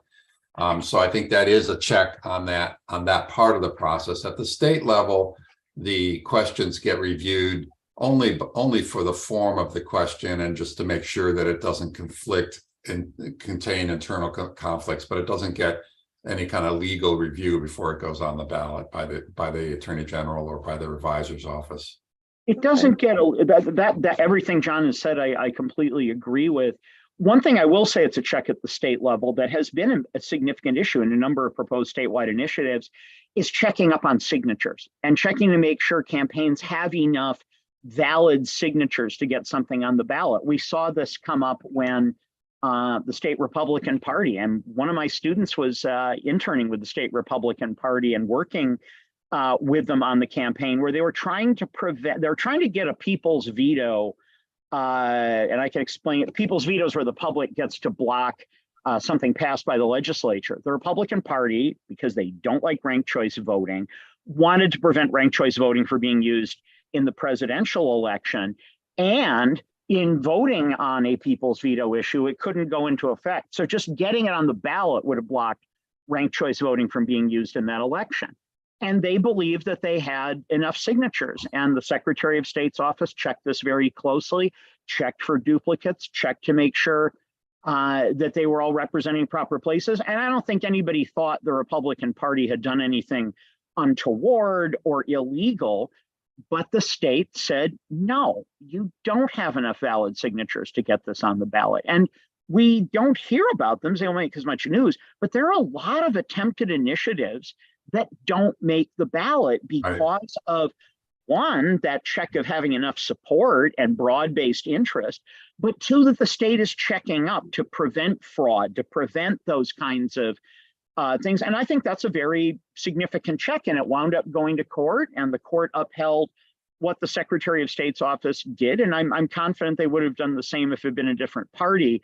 Speaker 6: So I think that is a check on that part of the process. At the state level, the questions get reviewed only for the form of the question and just to make sure that it doesn't conflict and contain internal conflicts, but it doesn't get any kind of legal review before it goes on the ballot by the Attorney General or by the revisor's office.
Speaker 7: It doesn't get that everything John has said, I completely agree with. One thing I will say, it's a check at the state level that has been a significant issue in a number of proposed statewide initiatives, is checking up on signatures and checking to make sure campaigns have enough valid signatures to get something on the ballot. We saw this come up when the state Republican Party, and one of my students was interning with the state Republican Party and working with them on the campaign, where they were trying to get a people's veto, and I can explain it. People's veto is where the public gets to block something passed by the legislature. The Republican Party, because they don't like ranked choice voting, wanted to prevent ranked choice voting from being used in the presidential election, and in voting on a people's veto issue, it couldn't go into effect. So just getting it on the ballot would have blocked ranked choice voting from being used in that election. And they believed that they had enough signatures. And the Secretary of State's office checked this very closely, checked for duplicates, checked to make sure that they were all representing proper places. And I don't think anybody thought the Republican Party had done anything untoward or illegal. But the state said, no, you don't have enough valid signatures to get this on the ballot. And we don't hear about them, they don't make as much news, but there are a lot of attempted initiatives that don't make the ballot because of, one, that check of having enough support and broad-based interest, but two, that the state is checking up to prevent fraud, to prevent those kinds of things. And I think that's a very significant check, and it wound up going to court, and the court upheld what the Secretary of State's office did. And I'm confident they would have done the same if it had been a different party.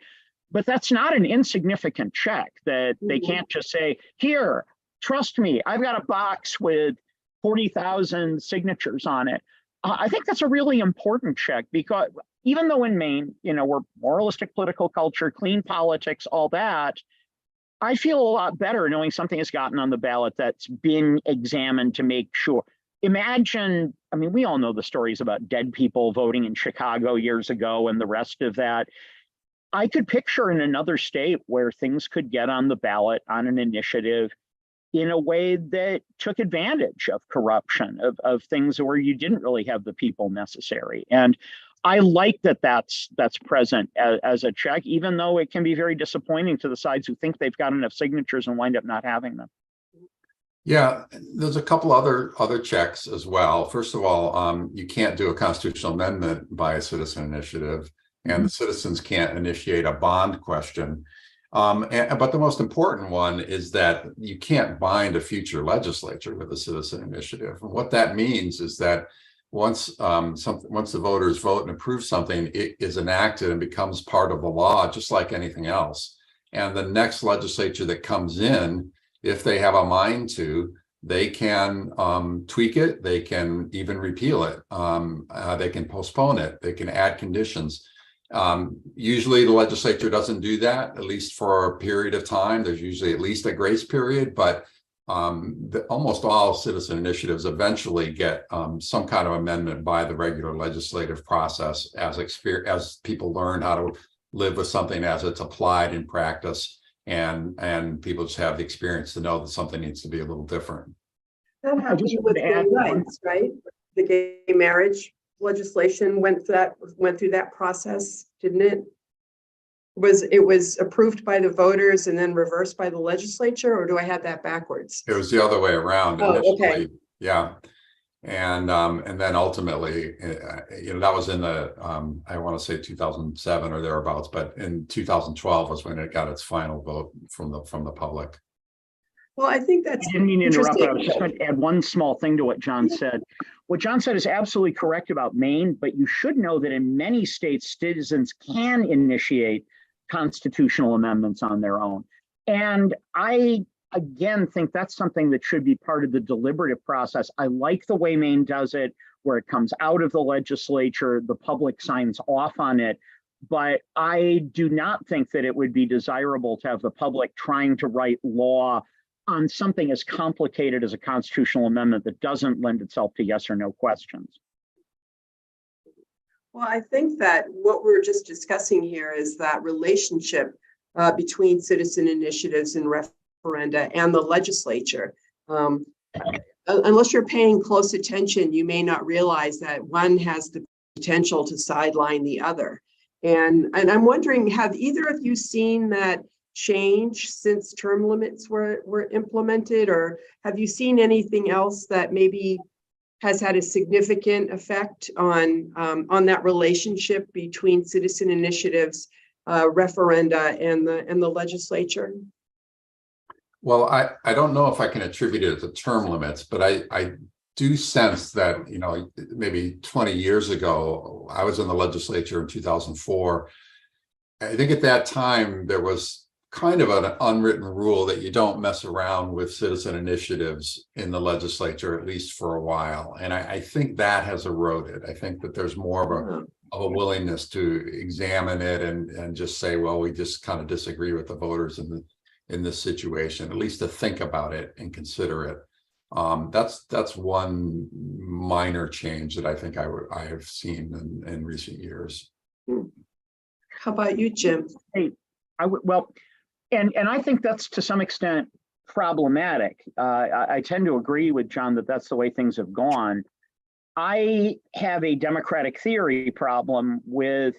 Speaker 7: But that's not an insignificant check, that they can't just say, here, trust me, I've got a box with 40,000 signatures on it. I think that's a really important check, because even though in Maine, we're moralistic political culture, clean politics, all that, I feel a lot better knowing something has gotten on the ballot that's been examined to make sure. Imagine, we all know the stories about dead people voting in Chicago years ago and the rest of that. I could picture in another state where things could get on the ballot on an initiative in a way that took advantage of corruption, of things where you didn't really have the people necessary. And I like that that's present as a check, even though it can be very disappointing to the sides who think they've got enough signatures and wind up not having them.
Speaker 6: Yeah, there's a couple other checks as well. First of all, you can't do a constitutional amendment by a citizen initiative, and the citizens can't initiate a bond question. But the most important one is that you can't bind a future legislature with a citizen initiative. And what that means is that once the voters vote and approve something, it is enacted and becomes part of the law, just like anything else. And the next legislature that comes in, if they have a mind to, they can tweak it, they can even repeal it, they can postpone it, they can add conditions. Usually the legislature doesn't do that, at least for a period of time. There's usually at least a grace period, but almost all citizen initiatives eventually get some kind of amendment by the regular legislative process as people learn how to live with something as it's applied in practice, and people just have the experience to know that something needs to be a little different.
Speaker 5: That happened with gay rights, right? The gay marriage legislation went through that process, didn't it? It was approved by the voters and then reversed by the legislature, or do I have that backwards?
Speaker 6: It was the other way around
Speaker 5: initially.
Speaker 6: Okay. Yeah. And then ultimately, that was in the I want to say 2007 or thereabouts, but in 2012 was when it got its final vote from the public.
Speaker 5: Well, I think that's.
Speaker 7: I didn't mean to interrupt, but I was just going to add one small thing to what John said. What John said is absolutely correct about Maine, but you should know that in many states, citizens can initiate constitutional amendments on their own. And I, again, think that's something that should be part of the deliberative process. I like the way Maine does it, where it comes out of the legislature, the public signs off on it. But I do not think that it would be desirable to have the public trying to write law on something as complicated as a constitutional amendment that doesn't lend itself to yes or no questions.
Speaker 5: Well, I think that what we're just discussing here is that relationship between citizen initiatives and referenda and the legislature. Unless you're paying close attention, you may not realize that one has the potential to sideline the other. And I'm wondering, have either of you seen that change since term limits were implemented, or have you seen anything else that maybe has had a significant effect on that relationship between citizen initiatives, referenda, and the legislature?
Speaker 6: Well, I don't know if I can attribute it to term limits, but I do sense that, maybe 20 years ago, I was in the legislature in 2004. I think at that time there was kind of an unwritten rule that you don't mess around with citizen initiatives in the legislature, at least for a while. And I think that has eroded. I think that there's more of a willingness to examine it and just say, well, we just kind of disagree with the voters in this situation, at least to think about it and consider it. That's one minor change that I think I have seen in recent years.
Speaker 5: How about you, Jim?
Speaker 7: Hey, And I think that's to some extent problematic. I tend to agree with John that that's the way things have gone. I have a democratic theory problem with,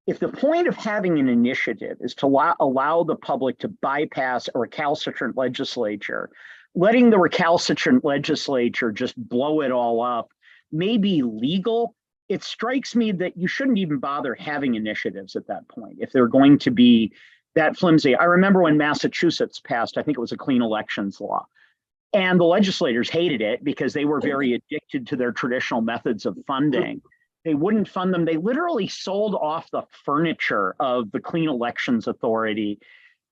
Speaker 7: if the point of having an initiative is to allow the public to bypass a recalcitrant legislature, letting the recalcitrant legislature just blow it all up may be legal. It strikes me that you shouldn't even bother having initiatives at that point if they're going to be that flimsy. I remember when Massachusetts passed, I think it was a clean elections law, and the legislators hated it because they were very addicted to their traditional methods of funding. They wouldn't fund them. They literally sold off the furniture of the Clean Elections Authority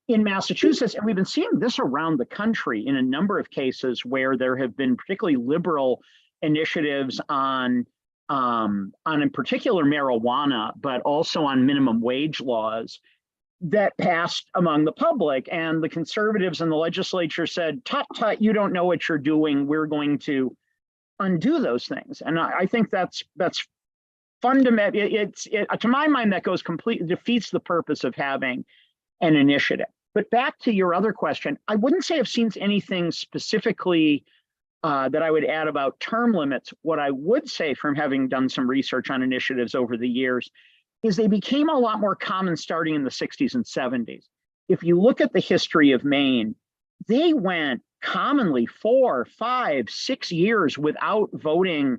Speaker 7: in Massachusetts. And we've been seeing this around the country in a number of cases where there have been particularly liberal initiatives on in particular marijuana, but also on minimum wage laws that passed among the public, and the conservatives in the legislature said, tut, tut, you don't know what you're doing. We're going to undo those things. And I think that's fundamental. To my mind, that goes completely defeats the purpose of having an initiative. But back to your other question, I wouldn't say I've seen anything specifically that I would add about term limits. What I would say, from having done some research on initiatives over the years, is they became a lot more common starting in the 60s and 70s. If you look at the history of Maine, they went commonly 4, 5, 6 years without voting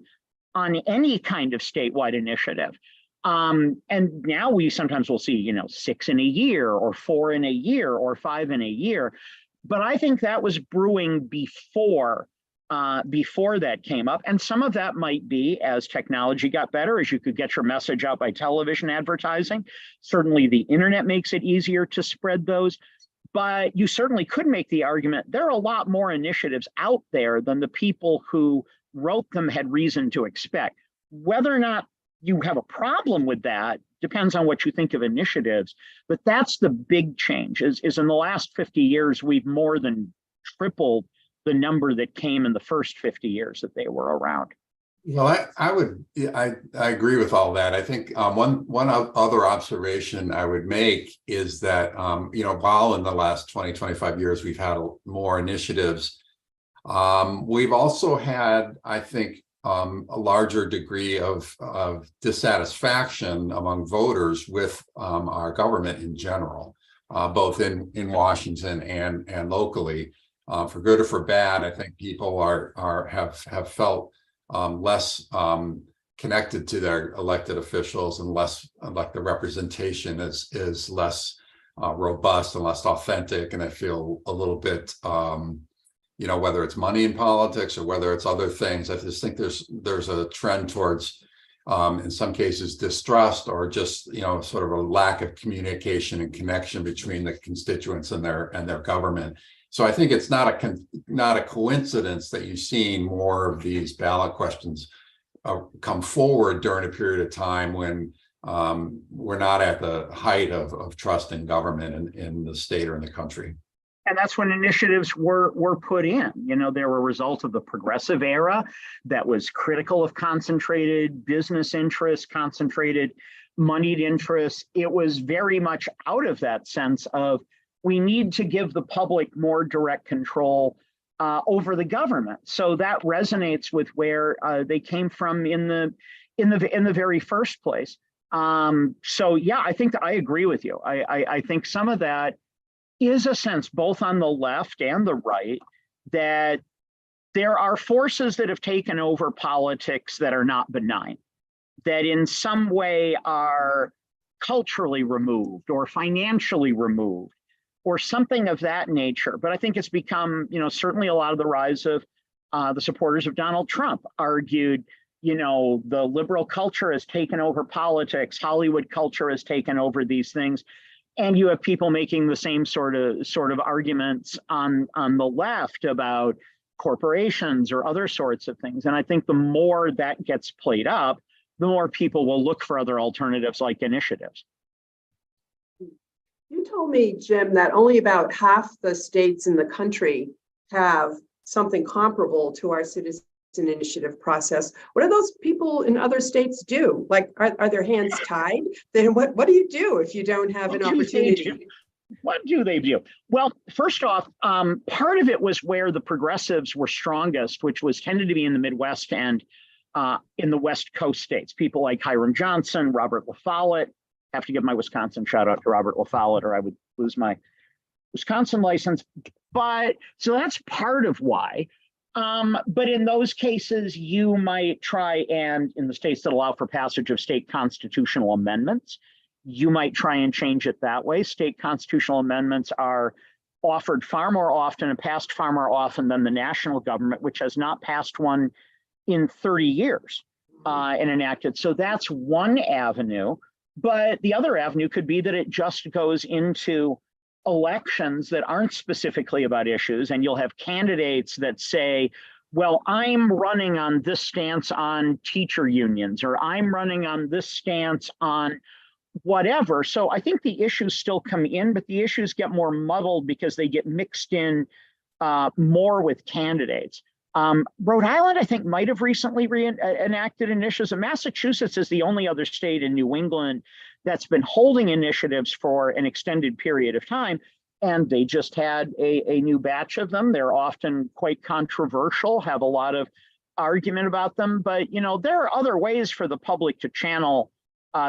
Speaker 7: on any kind of statewide initiative. And now we sometimes will see, 6 in a year, or 4 in a year, or 5 in a year. But I think that was brewing before that came up. And some of that might be as technology got better, as you could get your message out by television advertising. Certainly the internet makes it easier to spread those. But you certainly could make the argument there are a lot more initiatives out there than the people who wrote them had reason to expect. Whether or not you have a problem with that depends on what you think of initiatives. But that's the big change, is in the last 50 years, we've more than tripled the number that came in the first 50 years that they were around.
Speaker 6: Well, I agree with all that. I think one other observation I would make is that, while in the last 20, 25 years, we've had more initiatives, we've also had, I think, a larger degree of dissatisfaction among voters with our government in general, both in Washington and locally. For good or for bad, I think people have felt less connected to their elected officials, and less like the representation is less robust and less authentic. And I feel a little bit, whether it's money in politics or whether it's other things, I just think there's a trend towards, in some cases, distrust, or just sort of a lack of communication and connection between the constituents and their government. So I think it's not a coincidence that you've seen more of these ballot questions come forward during a period of time when we're not at the height of trust in government in the state or in the country.
Speaker 7: And that's when initiatives were put in. They were a result of the progressive era that was critical of concentrated business interests, concentrated moneyed interests. It was very much out of that sense of, we need to give the public more direct control over the government. So that resonates with where they came from in the very first place. So yeah, I think I agree with you. I think some of that is a sense, both on the left and the right, that there are forces that have taken over politics that are not benign, that in some way are culturally removed or financially removed, or something of that nature. But I think it's become, certainly a lot of the rise of the supporters of Donald Trump argued, the liberal culture has taken over politics, Hollywood culture has taken over these things. And you have people making the same sort of arguments on the left about corporations or other sorts of things. And I think the more that gets played up, the more people will look for other alternatives like initiatives.
Speaker 5: You told me, Jim, that only about half the states in the country have something comparable to our citizen initiative process. What do those people in other states do? Like, are their hands tied? Then what do you do if you don't have an opportunity?
Speaker 7: What do they do? Well, first off, part of it was where the progressives were strongest, which tended to be in the Midwest and in the West Coast states. People like Hiram Johnson, Robert La Follette. Have to give my Wisconsin shout out to Robert La Follette, or I would lose my Wisconsin license. But so that's part of why. But in those cases, you might try, and in the states that allow for passage of state constitutional amendments, you might try and change it that way. State constitutional amendments are offered far more often and passed far more often than the national government, which has not passed one in 30 years and enacted. So that's one avenue. But the other avenue could be that it just goes into elections that aren't specifically about issues, and you'll have candidates that say, well, I'm running on this stance on teacher unions, or I'm running on this stance on whatever. So I think the issues still come in, but the issues get more muddled because they get mixed in more with candidates. Rhode Island, I think, might have recently enacted initiatives. And Massachusetts is the only other state in New England that's been holding initiatives for an extended period of time. and they just had a new batch of them. They're often quite controversial, have a lot of argument about them, but there are other ways for the public to channel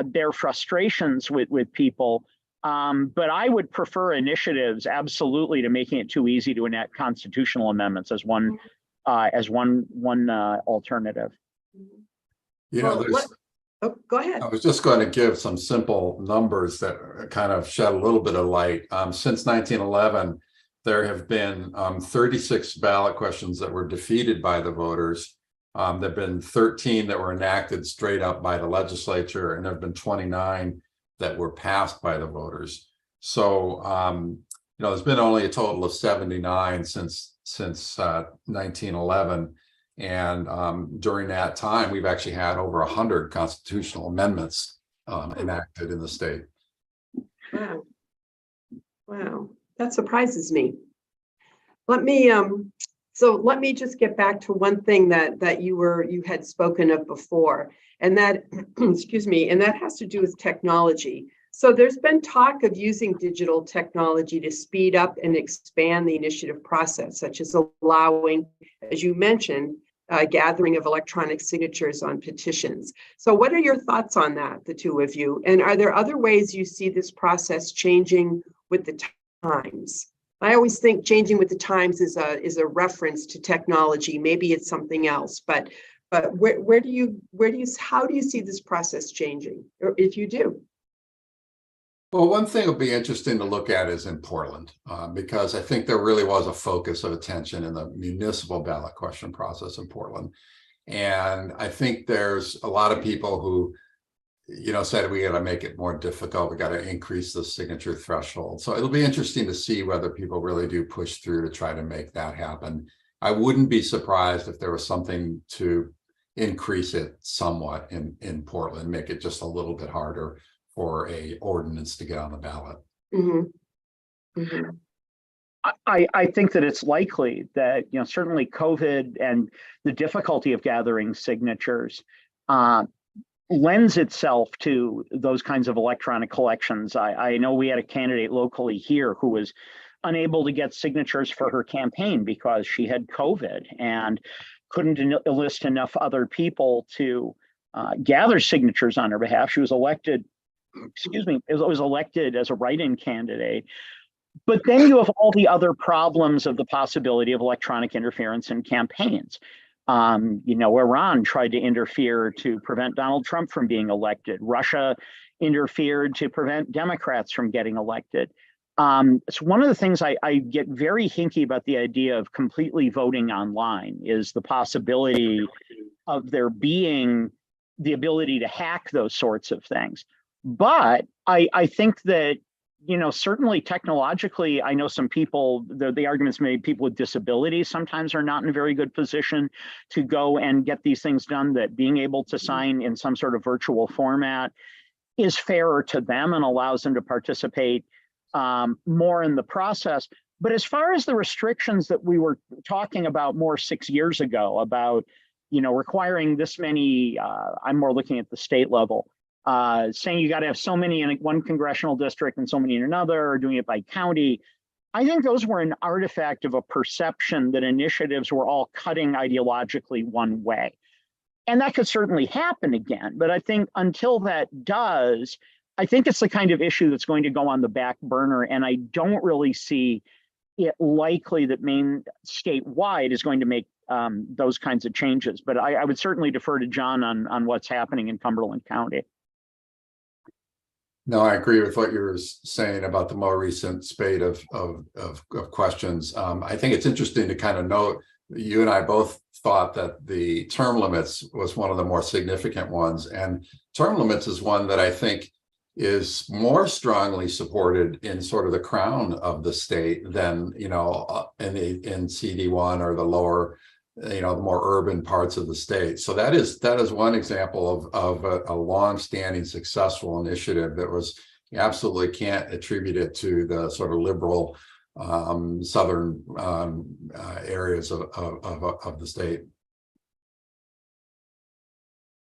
Speaker 7: their frustrations with people. But I would prefer initiatives absolutely to making it too easy to enact constitutional amendments as one alternative.
Speaker 5: Oh, go ahead.
Speaker 6: I was just going to give some simple numbers that kind of shed a little bit of light. Since 1911, there have been 36 ballot questions that were defeated by the voters. There have been 13 that were enacted straight up by the legislature, and there have been 29 that were passed by the voters. So, there's been only a total of 79 since 1911. And during that time, we've actually had over 100 constitutional amendments enacted in the state.
Speaker 5: Wow, that surprises me. Let me just get back to one thing that you had spoken of before, and that excuse me, and that has to do with technology. So there's been talk of using digital technology to speed up and expand the initiative process, such as allowing, as you mentioned, gathering of electronic signatures on petitions. So what are your thoughts on that, the two of you? And are there other ways you see this process changing with the times? I always think changing with the times is a reference to technology. Maybe it's something else, but how do you see this process changing, or if you do?
Speaker 6: Well, one thing will be interesting to look at is in Portland, because I think there really was a focus of attention in the municipal ballot question process in Portland. And I think there's a lot of people who, said we got to make it more difficult. We got to increase the signature threshold. So it'll be interesting to see whether people really do push through to try to make that happen. I wouldn't be surprised if there was something to increase it somewhat in Portland, make it just a little bit harder for a ordinance to get on the ballot.
Speaker 5: Mm-hmm. Mm-hmm.
Speaker 7: I think that it's likely that, certainly COVID and the difficulty of gathering signatures lends itself to those kinds of electronic collections. I know we had a candidate locally here who was unable to get signatures for her campaign because she had COVID and couldn't enlist enough other people to gather signatures on her behalf. She was elected, was elected as a write-in candidate. But then you have all the other problems of the possibility of electronic interference in campaigns. Iran tried to interfere to prevent Donald Trump from being elected. Russia interfered to prevent Democrats from getting elected. So one of the things I get very hinky about the idea of completely voting online is the possibility of there being the ability to hack those sorts of things. But I think that, certainly technologically, I know some people, the arguments made, people with disabilities sometimes are not in a very good position to go and get these things done, that being able to sign in some sort of virtual format is fairer to them and allows them to participate more in the process. But as far as the restrictions that we were talking about more 6 years ago about, requiring this many, I'm more looking at the state level, saying you got to have so many in one congressional district and so many in another, or doing it by county. I think those were an artifact of a perception that initiatives were all cutting ideologically one way. And that could certainly happen again. But I think until that does, I think it's the kind of issue that's going to go on the back burner. And I don't really see it likely that Maine statewide is going to make those kinds of changes. But I would certainly defer to John on what's happening in Cumberland County.
Speaker 6: No, I agree with what you were saying about the more recent spate of questions. I think it's interesting to kind of note, you and I both thought that the term limits was one of the more significant ones. And term limits is one that I think is more strongly supported in sort of the crown of the state than, in CD1 or the lower, the more urban parts of the state. So that is one example of a long-standing successful initiative that was, you absolutely can't attribute it to the sort of liberal southern areas of the state.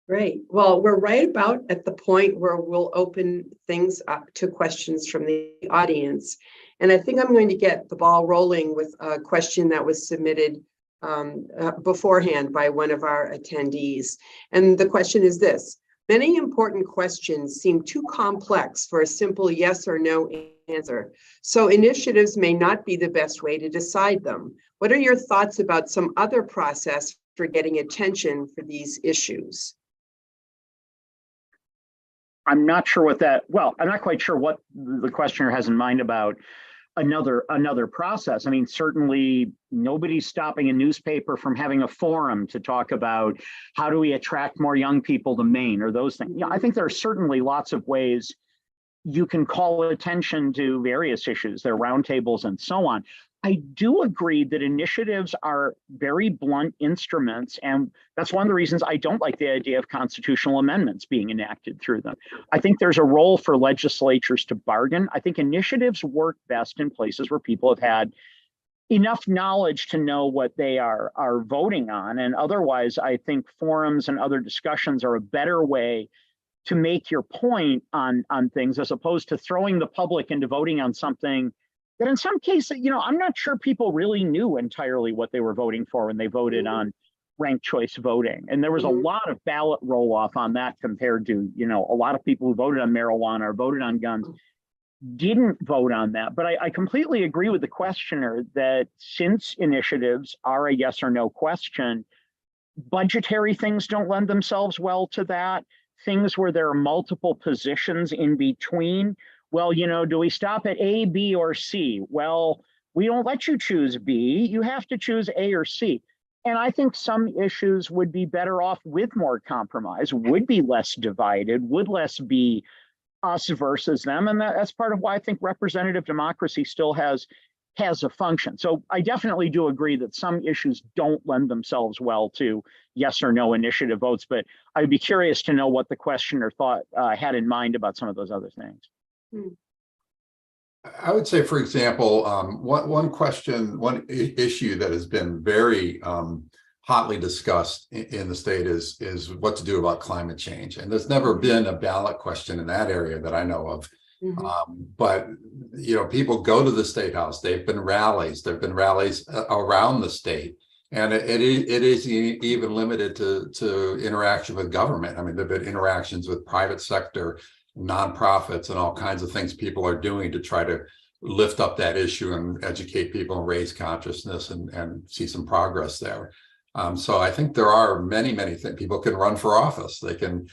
Speaker 5: Great. Well, we're right about at the point where we'll open things up to questions from the audience. And I think I'm going to get the ball rolling with a question that was submitted beforehand by one of our attendees. And the question is this: many important questions seem too complex for a simple yes or no answer. So initiatives may not be the best way to decide them. What are your thoughts about some other process for getting attention for these issues?
Speaker 7: I'm not sure I'm not quite sure what the questioner has in mind about another process. I mean, certainly nobody's stopping a newspaper from having a forum to talk about how do we attract more young people to Maine or those things. I think there are certainly lots of ways you can call attention to various issues. There are roundtables and so on. I do agree that initiatives are very blunt instruments, and that's one of the reasons I don't like the idea of constitutional amendments being enacted through them. I think there's a role for legislatures to bargain. I think initiatives work best in places where people have had enough knowledge to know what they are voting on, and otherwise I think forums and other discussions are a better way to make your point on things, as opposed to throwing the public into voting on something that in some cases, I'm not sure people really knew entirely what they were voting for when they voted on ranked choice voting. And there was a lot of ballot roll off on that compared to, a lot of people who voted on marijuana or voted on guns didn't vote on that. But I completely agree with the questioner that since initiatives are a yes or no question, budgetary things don't lend themselves well to that. Things where there are multiple positions in between. Well, do we stop at A, B, or C? Well, we don't let you choose B. You have to choose A or C. And I think some issues would be better off with more compromise, would be less divided, would less be us versus them. And that's part of why I think representative democracy still has a function. So I definitely do agree that some issues don't lend themselves well to yes or no initiative votes, but I'd be curious to know what the questioner had in mind about some of those other things.
Speaker 6: I would say, for example, one issue that has been very hotly discussed in the state is what to do about climate change. And there's never been a ballot question in that area that I know of. But people go to the State House. There have been rallies around the state, and it is even limited to interaction with government. I mean, there've been interactions with private sector, nonprofits, and all kinds of things people are doing to try to lift up that issue and educate people and raise consciousness and see some progress there. So I think there are many things. People can run for office. They can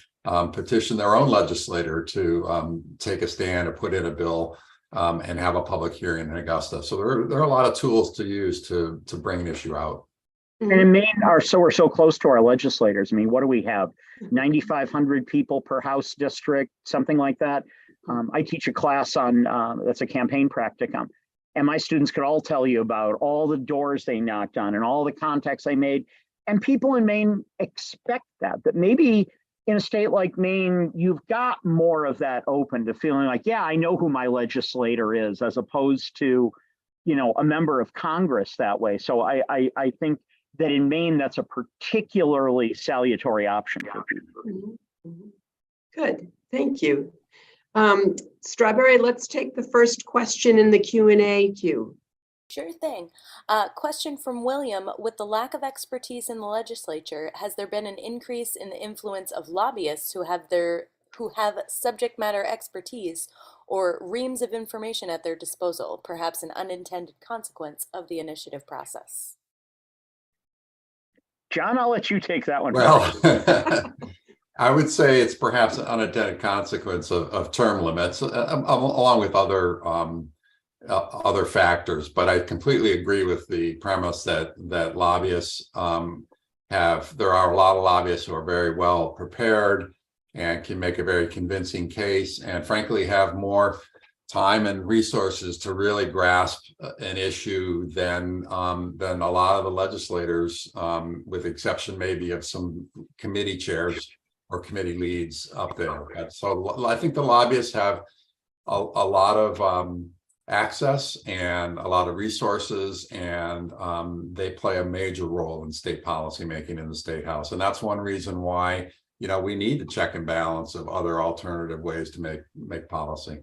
Speaker 6: petition their own legislator to take a stand or put in a bill and have a public hearing in Augusta. So there are a lot of tools to use to bring an issue out.
Speaker 7: And in Maine, we're so close to our legislators. I mean, what do we have? 9,500 people per House district, something like that. I teach a class on that's a campaign practicum, and my students could all tell you about all the doors they knocked on and all the contacts they made. And people in Maine expect that maybe in a state like Maine, you've got more of that open to feeling like, yeah, I know who my legislator is, as opposed to, a member of Congress that way. So I think that in Maine, that's a particularly salutary option for people.
Speaker 5: Good, thank you. Strawberry, let's take the first question in the Q&A queue.
Speaker 4: Sure thing. Question from William: with the lack of expertise in the legislature, has there been an increase in the influence of lobbyists who have subject matter expertise or reams of information at their disposal, perhaps an unintended consequence of the initiative process?
Speaker 7: John, I'll let you take that one.
Speaker 6: Well, I would say it's perhaps an unintended consequence of term limits, along with other factors. But I completely agree with the premise that lobbyists there are a lot of lobbyists who are very well prepared and can make a very convincing case, and frankly have more time and resources to really grasp an issue than a lot of the legislators, with exception maybe of some committee chairs or committee leads up there. And so I think the lobbyists have a lot of access and a lot of resources, and they play a major role in state policy making in the State House. And that's one reason why we need the check and balance of other alternative ways to make policy.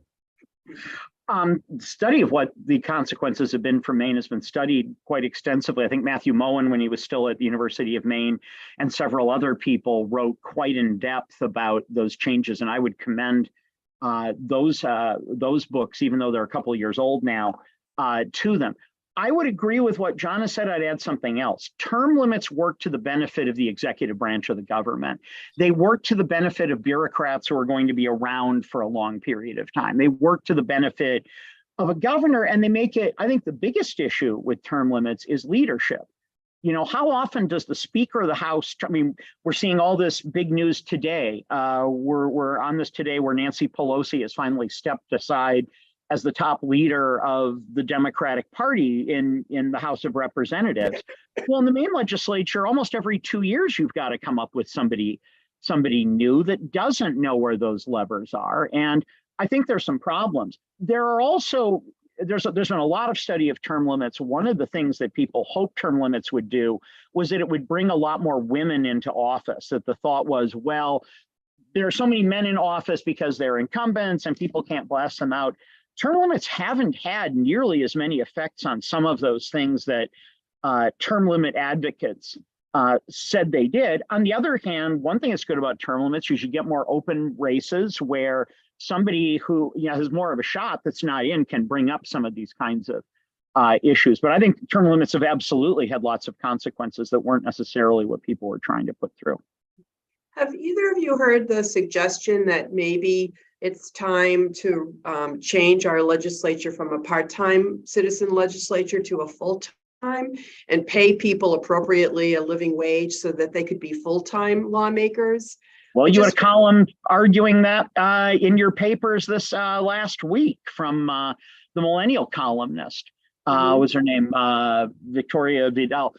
Speaker 7: Study of what the consequences have been for Maine has been studied quite extensively. I think Matthew Moen, when he was still at the University of Maine, and several other people wrote quite in depth about those changes. And I would commend those books, even though they're a couple of years old now, to them. I would agree with what John has said. I'd add something else. Term limits work to the benefit of the executive branch of the government. They work to the benefit of bureaucrats who are going to be around for a long period of time. They work to the benefit of a governor, and they make it, I think the biggest issue with term limits is leadership. How often does the Speaker of the House, we're seeing all this big news today. We're on this today where Nancy Pelosi has finally stepped aside as the top leader of the Democratic Party in the House of Representatives. Well, in the Maine legislature, almost every 2 years, you've got to come up with somebody new that doesn't know where those levers are. And I think there's some problems. There are also, there's been a lot of study of term limits. One of the things that people hoped term limits would do was that it would bring a lot more women into office, that the thought was, well, there are so many men in office because they're incumbents and people can't blast them out. Term limits haven't had nearly as many effects on some of those things that term limit advocates said they did. On the other hand, one thing that's good about term limits, you should get more open races where somebody who has more of a shot that's not in can bring up some of these kinds of issues. But I think term limits have absolutely had lots of consequences that weren't necessarily what people were trying to put through.
Speaker 5: Have either of you heard the suggestion that maybe it's time to change our legislature from a part-time citizen legislature to a full-time and pay people appropriately a living wage so that they could be full-time lawmakers?
Speaker 7: Well, you had a column arguing that in your papers this last week from the millennial columnist. Was her name Victoria Vidal?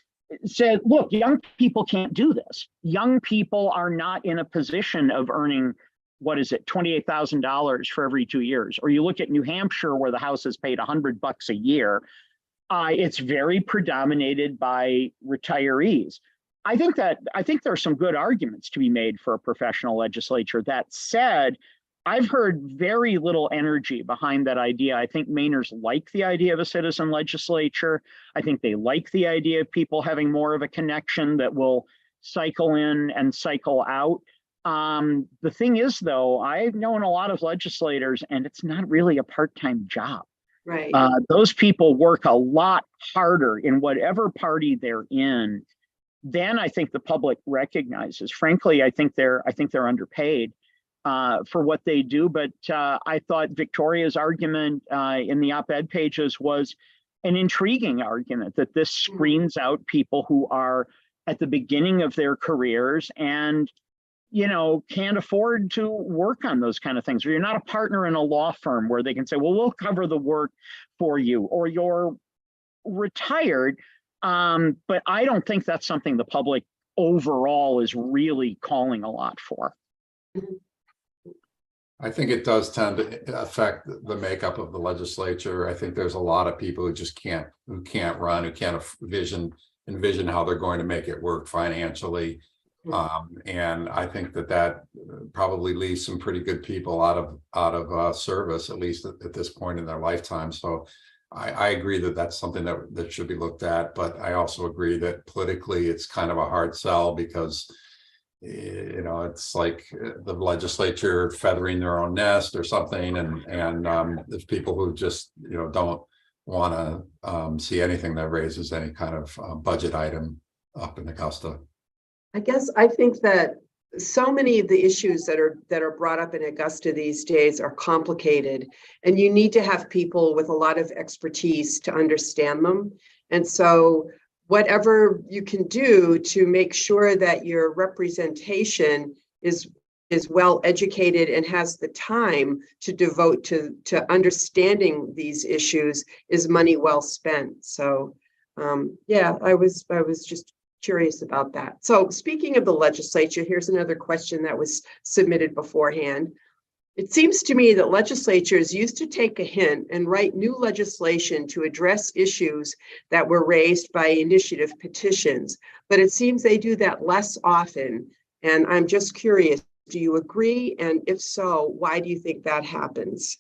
Speaker 7: Said, look, young people can't do this. Young people are not in a position of earning, what is it, $28,000 for every 2 years. Or you look at New Hampshire, where the House is paid $100 a year. It's very predominated by retirees. I think there are some good arguments to be made for a professional legislature. That said, I've heard very little energy behind that idea. I think Mainers like the idea of a citizen legislature. I think they like the idea of people having more of a connection that will cycle in and cycle out. The thing is, though, I've known a lot of legislators, and it's not really a part-time job.
Speaker 5: Right.
Speaker 7: Those people work a lot harder in whatever party they're in than I think the public recognizes. Frankly, I think they're underpaid for what they do. But I thought Victoria's argument in the op-ed pages was an intriguing argument, that this screens out people who are at the beginning of their careers and can't afford to work on those kind of things. Or you're not a partner in a law firm where they can say, well, we'll cover the work for you, or you're retired. But I don't think that's something the public overall is really calling a lot for.
Speaker 6: I think it does tend to affect the makeup of the legislature. I think there's a lot of people who just can't run, who can't envision how they're going to make it work financially. And I think that probably leaves some pretty good people out of service, at least at this point in their lifetime. So I agree that that's something that should be looked at. But I also agree that politically it's kind of a hard sell, because it's like the legislature feathering their own nest or something, and there's people who just don't want to see anything that raises any kind of budget item up in Augusta.
Speaker 5: I think that so many of the issues that are brought up in Augusta these days are complicated, and you need to have people with a lot of expertise to understand them. And so whatever you can do to make sure that your representation is well educated and has the time to devote to understanding these issues is money well spent. So I was just curious about that. So speaking of the legislature, here's another question that was submitted beforehand. It seems to me that legislatures used to take a hint and write new legislation to address issues that were raised by initiative petitions, but it seems they do that less often And I'm just curious, do you agree? And if so, why do you think that happens?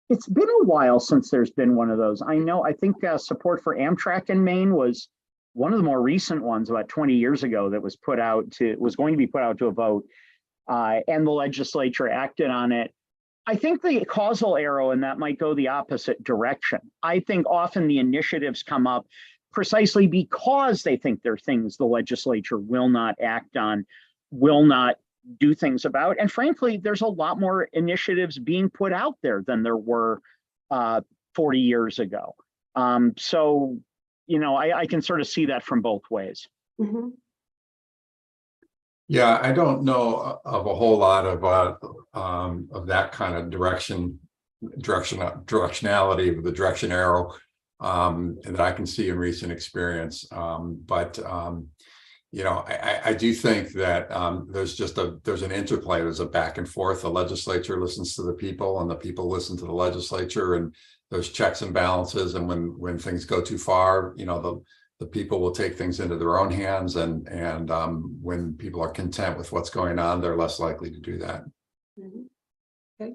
Speaker 7: It's been a while since there's been one of those. I think support for Amtrak in Maine was one of the more recent ones about 20 years ago that was going to be put out to a vote, and the legislature acted on it. I think the causal arrow in that might go the opposite direction. I think often the initiatives come up precisely because they think they're things the legislature will not act on, will not do things about. And frankly, there's a lot more initiatives being put out there than there were 40 years ago. So, I can sort of see that from both ways.
Speaker 5: Mm-hmm.
Speaker 6: Yeah, I don't know of a whole lot of that kind of directionality with the direction arrow that I can see in recent experience. I do think that there's an interplay, there's a back and forth. The legislature listens to the people and the people listen to the legislature, and there's checks and balances. And when things go too far, the people will take things into their own hands. And when people are content with what's going on, they're less likely to do that.
Speaker 5: Mm-hmm. Okay.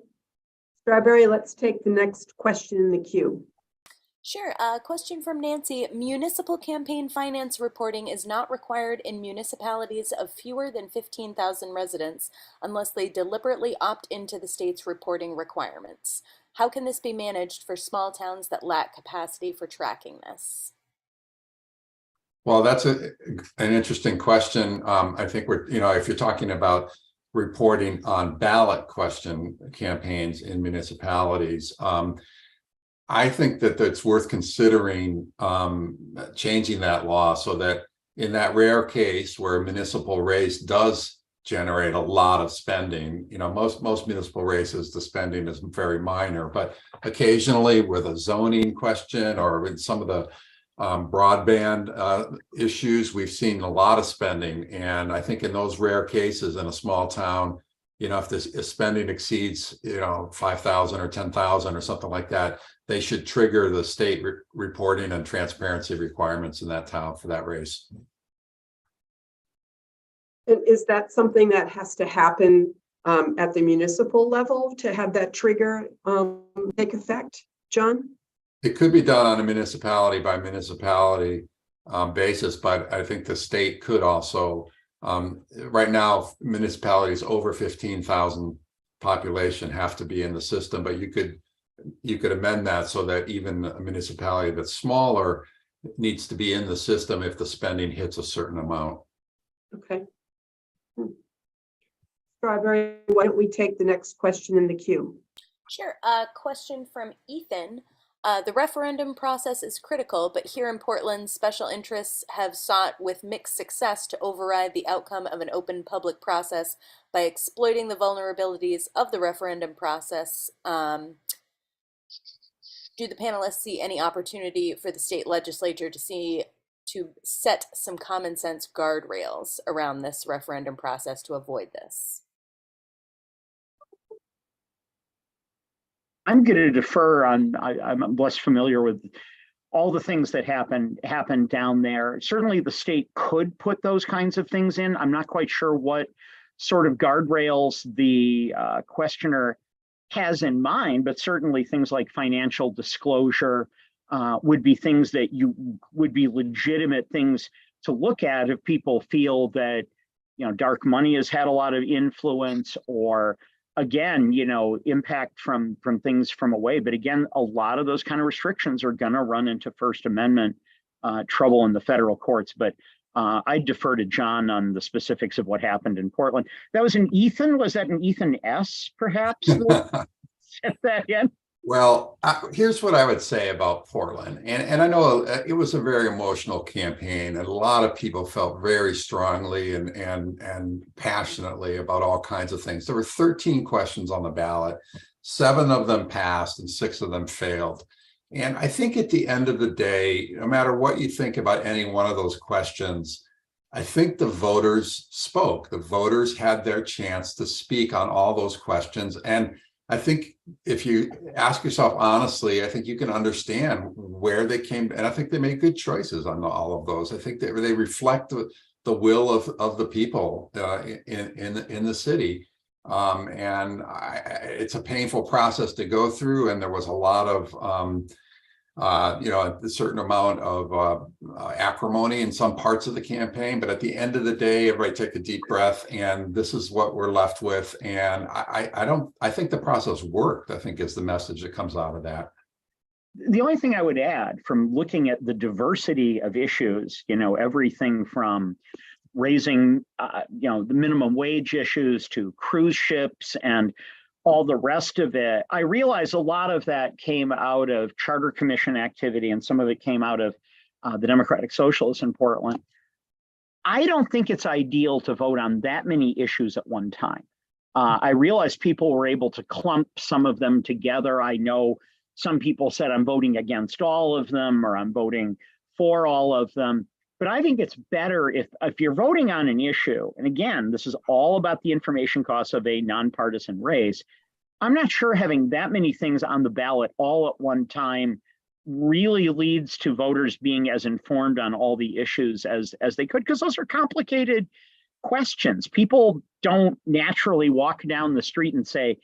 Speaker 5: Strawberry, let's take the next question in the queue.
Speaker 4: Sure. Question from Nancy. Municipal campaign finance reporting is not required in municipalities of fewer than 15,000 residents unless they deliberately opt into the state's reporting requirements. How can this be managed for small towns that lack capacity for tracking this?
Speaker 6: Well, that's an interesting question. I think if you're talking about reporting on ballot question campaigns in municipalities, I think that it's worth considering changing that law so that in that rare case where a municipal race does generate a lot of spending, most municipal races, the spending is very minor, but occasionally with a zoning question or with some of the broadband issues, we've seen a lot of spending. And I think in those rare cases in a small town, if this spending exceeds, 5,000 or 10,000 or something like that, they should trigger the state reporting and transparency requirements in that town for that race.
Speaker 5: And is that something that has to happen at the municipal level to have that trigger take effect, John?
Speaker 6: It could be done on a municipality by municipality basis, but I think the state could also, right now, municipalities over 15,000 population have to be in the system, but you could amend that so that even a municipality that's smaller needs to be in the system if the spending hits a certain amount.
Speaker 5: Okay. Strawberry, why don't we take the next question in the queue?
Speaker 4: Sure. Question from Ethan. The referendum process is critical, but here in Portland, special interests have sought with mixed success to override the outcome of an open public process by exploiting the vulnerabilities of the referendum process. Do the panelists see any opportunity for the state legislature to set some common sense guardrails around this referendum process to avoid this?
Speaker 7: I'm going to defer on, I'm less familiar with all the things that happen down there. Certainly the state could put those kinds of things in. I'm not quite sure what sort of guardrails the questioner has in mind, but certainly things like financial disclosure would be things that would be legitimate things to look at if people feel that, dark money has had a lot of influence, or again, impact from things from away. But again, a lot of those kind of restrictions are going to run into First Amendment trouble in the federal courts. But I defer to John on the specifics of what happened in Portland. That was an Ethan. Was that an Ethan S. perhaps? Set that in.
Speaker 6: Well, here's what I would say about Portland. And I know it was a very emotional campaign, and a lot of people felt very strongly and passionately about all kinds of things. There were 13 questions on the ballot. 7 of them passed and 6 of them failed. And I think at the end of the day, no matter what you think about any one of those questions, I think the voters spoke. The voters had their chance to speak on all those questions. And I think if you ask yourself honestly, I think you can understand where they came, and I think they made good choices on all of those. I think they reflect will of the people in the city. It's a painful process to go through, and there was a lot of a certain amount of acrimony in some parts of the campaign. But at the end of the day, everybody take a deep breath, and this is what we're left with. And I think the process worked, I think, is the message that comes out of that.
Speaker 7: The only thing I would add, from looking at the diversity of issues, everything from raising, the minimum wage issues to cruise ships and all the rest of it, I realize a lot of that came out of Charter Commission activity, and some of it came out of the Democratic Socialists in Portland. I don't think it's ideal to vote on that many issues at one time. I realize people were able to clump some of them together. I know some people said, I'm voting against all of them, or I'm voting for all of them. But I think it's better if you're voting on an issue, and again, this is all about the information costs of a nonpartisan race. I'm not sure having that many things on the ballot all at one time really leads to voters being as informed on all the issues as they could, because those are complicated questions. People don't naturally walk down the street and say,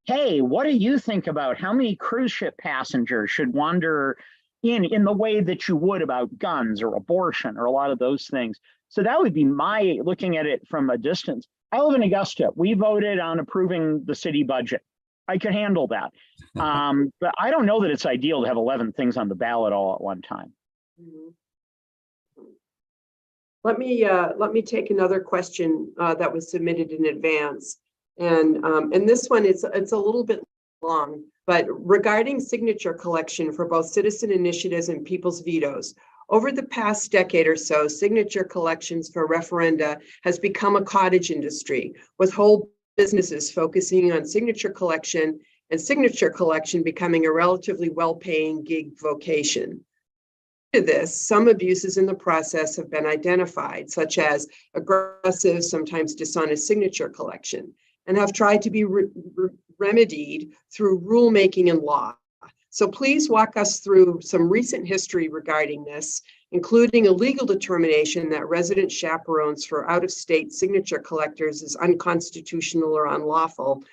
Speaker 7: hey, what do you think about how many cruise ship passengers should wander in the way that you would about guns or abortion or a lot of those things? So that would be my looking at it from a distance. I live in Augusta. We voted on approving the city budget. I could handle that. But I don't know that it's ideal to have 11 things on the ballot all at one time.
Speaker 5: Let me take another question that was submitted in advance. And this one, it's a little bit long, but regarding signature collection for both citizen initiatives and people's vetoes. Over the past decade or so, signature collections for referenda has become a cottage industry, with whole businesses focusing on signature collection, and signature collection becoming a relatively well-paying gig vocation. To this, some abuses in the process have been identified, such as aggressive, sometimes dishonest signature collection, and have tried to be remedied through rulemaking and law. So please walk us through some recent history regarding this, including a legal determination that resident chaperones for out-of-state signature collectors is unconstitutional or unlawful.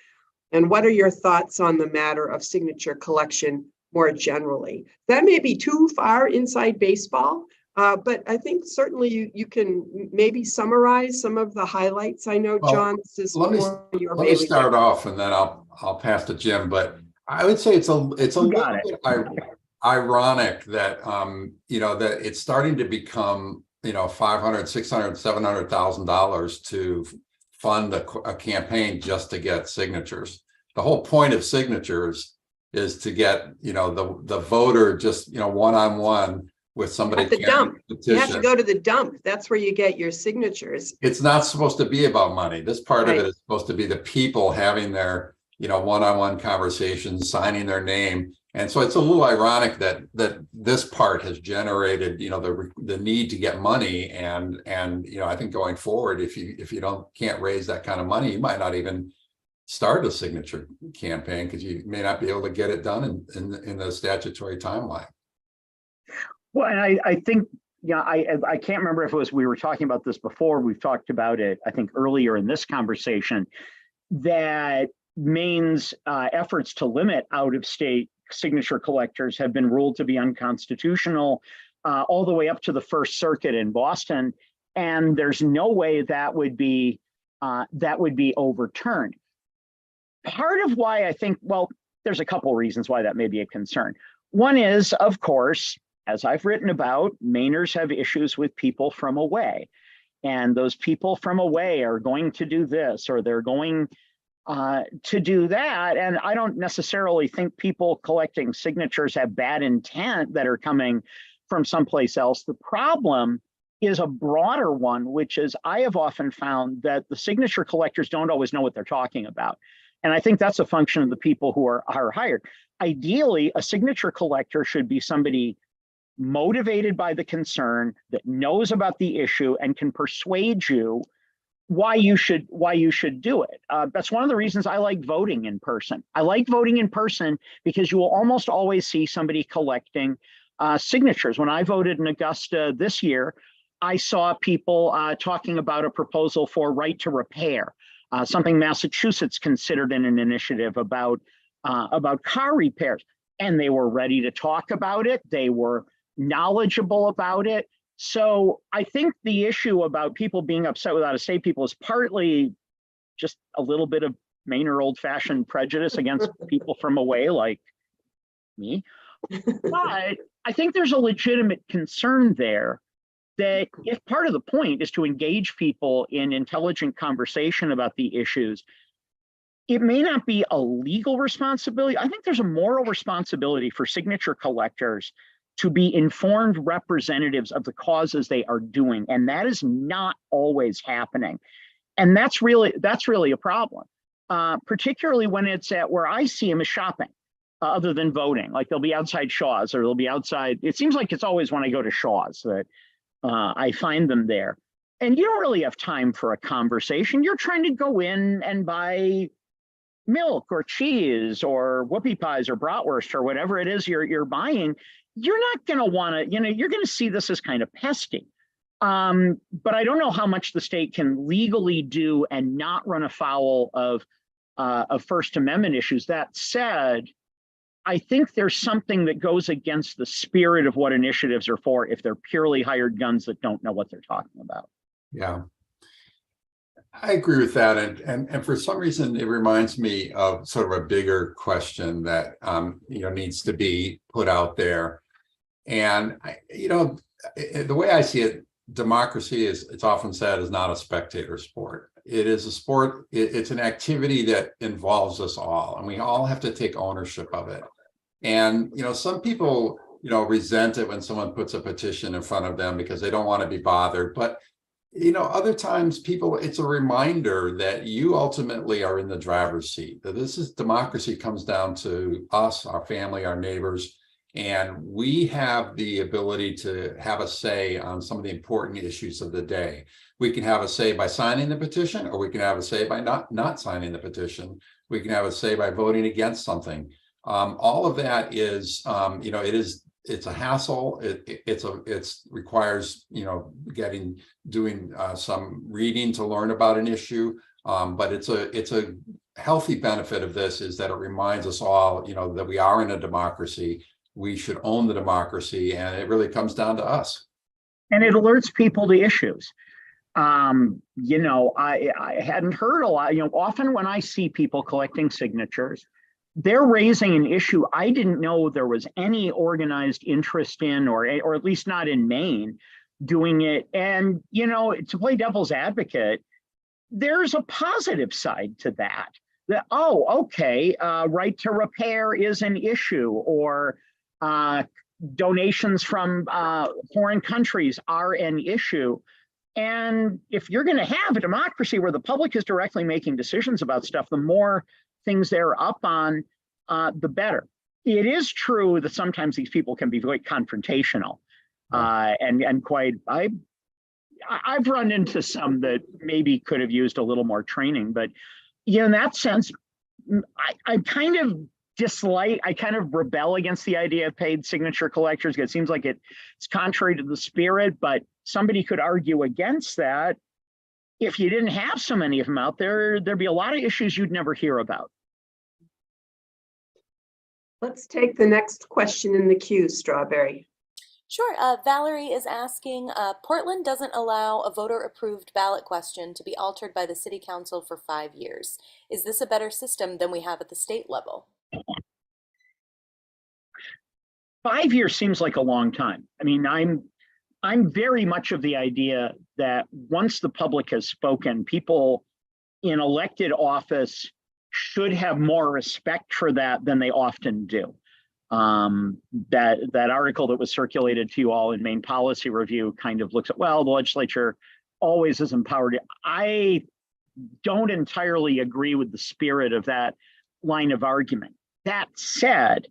Speaker 5: And what are your thoughts on the matter of signature collection more generally? That may be too far inside baseball, but I think certainly you can maybe summarize some of the highlights. I know, John, this is
Speaker 6: let me start off, and then I'll pass to Jim. But I would say it's a little bit ironic that that it's starting to become $500,000, $600,000, $700,000 to fund a campaign just to get signatures. The whole point of signatures is to get the voter just one-on-one with somebody.
Speaker 5: At the dump. You have to go to the dump. That's where you get your signatures.
Speaker 6: It's not supposed to be about money. This part of it is supposed to be the people having their one-on-one conversations, signing their name. And so it's a little ironic that this part has generated the need to get money, and I think going forward, if you can't raise that kind of money, you might not even start a signature campaign, because you may not be able to get it done in the statutory timeline.
Speaker 7: Well, and I think, I can't remember if it was, we were talking about this before, we've talked about it, I think earlier in this conversation, that Maine's efforts to limit out-of-state signature collectors have been ruled to be unconstitutional all the way up to the First Circuit in Boston, and there's no way that would be overturned. Part of why I think, there's a couple reasons why that may be a concern. One is, of course, as I've written about, Mainers have issues with people from away, and those people from away are going to do this, or they're going to do that. And I don't necessarily think people collecting signatures have bad intent that are coming from someplace else. The problem is a broader one, which is I have often found that the signature collectors don't always know what they're talking about. And I think that's a function of the people who are hired. Ideally, a signature collector should be somebody motivated by the concern, that knows about the issue and can persuade you why you should do it. That's one of the reasons I like voting in person. I like voting in person because you will almost always see somebody collecting signatures. When I voted in Augusta this year, I saw people talking about a proposal for right to repair, something Massachusetts considered in an initiative about car repairs. And they were ready to talk about it. They were knowledgeable about it. So I think the issue about people being upset with out-of-state people is partly just a little bit of Mainer old-fashioned prejudice against people from away like me. But I think there's a legitimate concern there that if part of the point is to engage people in intelligent conversation about the issues, it may not be a legal responsibility. I think there's a moral responsibility for signature collectors to be informed representatives of the causes they are doing. And that is not always happening. And that's really a problem, particularly when it's at where I see them as shopping, other than voting. Like they'll be outside Shaw's or they'll be outside. It seems like it's always when I go to Shaw's that I find them there. And you don't really have time for a conversation. You're trying to go in and buy milk or cheese or whoopie pies or bratwurst or whatever it is you're buying. You're not going to want to, you're going to see this as kind of pesty. But I don't know how much the state can legally do and not run afoul of First Amendment issues. That said, I think there's something that goes against the spirit of what initiatives are for if they're purely hired guns that don't know what they're talking about.
Speaker 6: Yeah, I agree with that. And for some reason, it reminds me of sort of a bigger question that, needs to be put out there. And, the way I see it, democracy it's often said is not a spectator sport. It is a sport. It's an activity that involves us all, and we all have to take ownership of it. And, some people, resent it when someone puts a petition in front of them because they don't want to be bothered. But, other times it's a reminder that you ultimately are in the driver's seat, that democracy comes down to us, our family, our neighbors. And we have the ability to have a say on some of the important issues of the day. We can have a say by signing the petition, or we can have a say by not signing the petition. We can have a say by voting against something. All of that is, it's a hassle. It requires, doing some reading to learn about an issue. But it's a healthy benefit of this is that it reminds us all, that we are in a democracy. We should own the democracy, and it really comes down to us.
Speaker 7: And it alerts people to issues. I hadn't heard a lot. Often when I see people collecting signatures, they're raising an issue I didn't know there was any organized interest in, or at least not in Maine, doing it. And, to play devil's advocate, there's a positive side to that. That, right to repair is an issue, or donations from foreign countries are an issue. And if you're going to have a democracy where the public is directly making decisions about stuff, the more things they're up on, the better. It is true that sometimes these people can be very confrontational, and quite. I've run into some that maybe could have used a little more training, but in that sense, I kind of rebel against the idea of paid signature collectors. It seems like it's contrary to the spirit, but somebody could argue against that. If you didn't have so many of them out there, there'd be a lot of issues you'd never hear about.
Speaker 5: Let's take the next question in the queue, Strawberry.
Speaker 4: Sure. Valerie is asking, Portland doesn't allow a voter-approved ballot question to be altered by the city council for 5 years. Is this a better system than we have at the state level?
Speaker 7: 5 years seems like a long time. I mean, I'm very much of the idea that once the public has spoken, people in elected office should have more respect for that than they often do. That article that was circulated to you all in Maine Policy Review kind of looks at, well, the legislature always is empowered. I don't entirely agree with the spirit of that line of argument. That said,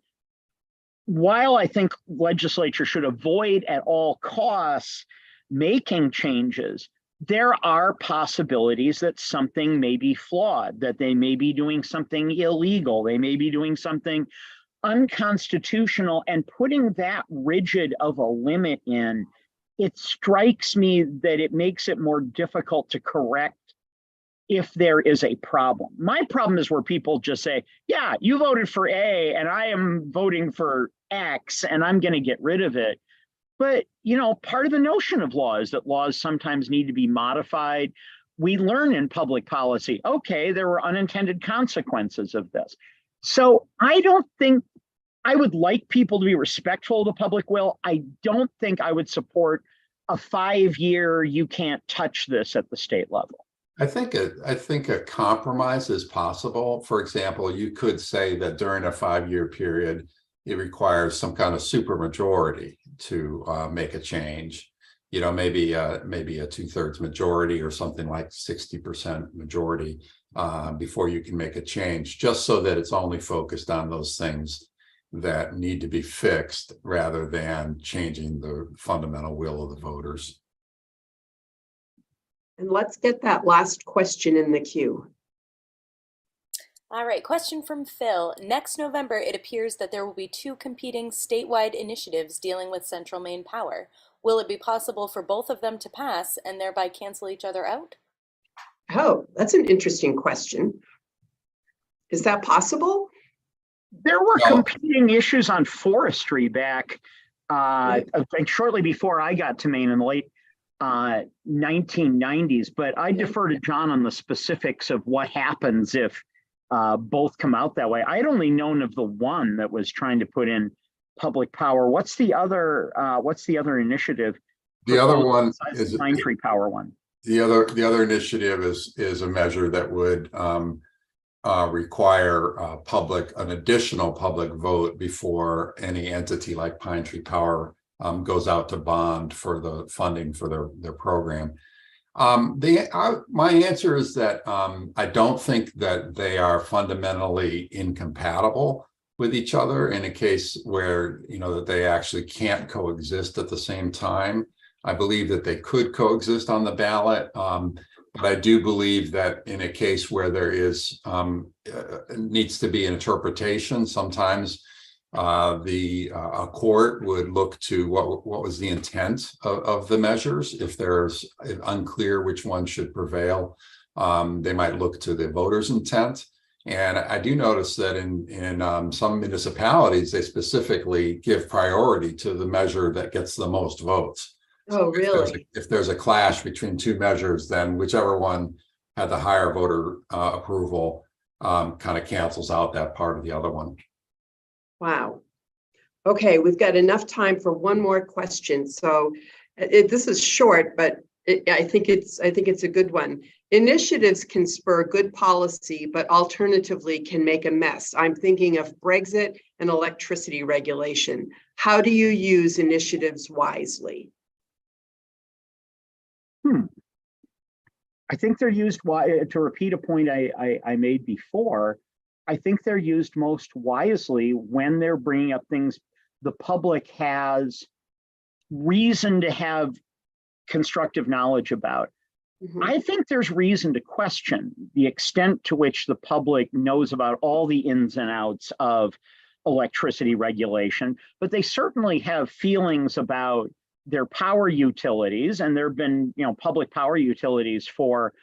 Speaker 7: while I think legislature should avoid at all costs making changes, there are possibilities that something may be flawed, that they may be doing something illegal, they may be doing something unconstitutional, and putting that rigid of a limit in it strikes me that it makes it more difficult to correct if there is a problem. My problem is where people just say, yeah, you voted for A and I am voting for X and I'm going to get rid of it. But, you know, part of the notion of law is that laws sometimes need to be modified. We learn in public policy, okay, there were unintended consequences of this. So I don't think, I would like people to be respectful of the public will. I don't think I would support a 5-year, you can't touch this at the state level.
Speaker 6: I think a compromise is possible. For example, you could say that during a 5-year period, it requires some kind of supermajority to make a change. You know, maybe a 2/3 majority or something like 60% majority before you can make a change, just so that it's only focused on those things that need to be fixed rather than changing the fundamental will of the voters.
Speaker 5: And let's get that last question in the queue.
Speaker 4: All right, question from Phil. Next November, it appears that there will be 2 competing statewide initiatives dealing with central Maine power. Will it be possible for both of them to pass and thereby cancel each other out?
Speaker 5: Oh, that's an interesting question. Is that possible?
Speaker 7: There were
Speaker 6: No.
Speaker 7: competing issues on forestry back, I think shortly before I got to Maine in the late 1990s, but I defer to John on the specifics of what happens if both come out that way. I'd only known of the one that was trying to put in public power. What's the other initiative?
Speaker 6: The other one
Speaker 7: is the Pine Tree Power one.
Speaker 6: The other initiative is a measure that would require an additional public vote before any entity like Pine Tree Power goes out to bond for the funding for their program. My answer is that I don't think that they are fundamentally incompatible with each other in a case where, you know, that they actually can't coexist at the same time. I believe that they could coexist on the ballot, but I do believe that in a case where there is needs to be an interpretation, sometimes a court would look to what was the intent of the measures. If there's unclear which one should prevail, they might look to the voters' intent. And I do notice that in some municipalities, they specifically give priority to the measure that gets the most votes.
Speaker 5: Oh, really?
Speaker 6: If there's a clash between 2 measures, then whichever one had the higher voter approval kind of cancels out that part of the other one.
Speaker 5: Wow. Okay, we've got enough time for one more question. So this is short, but I think it's a good one. Initiatives can spur good policy, but alternatively can make a mess. I'm thinking of Brexit and electricity regulation. How do you use initiatives wisely?
Speaker 7: I think they're used, to repeat a point I made before, I think they're used most wisely when they're bringing up things the public has reason to have constructive knowledge about. Mm-hmm. I think there's reason to question the extent to which the public knows about all the ins and outs of electricity regulation, but they certainly have feelings about their power utilities, and there have been, you know, public power utilities for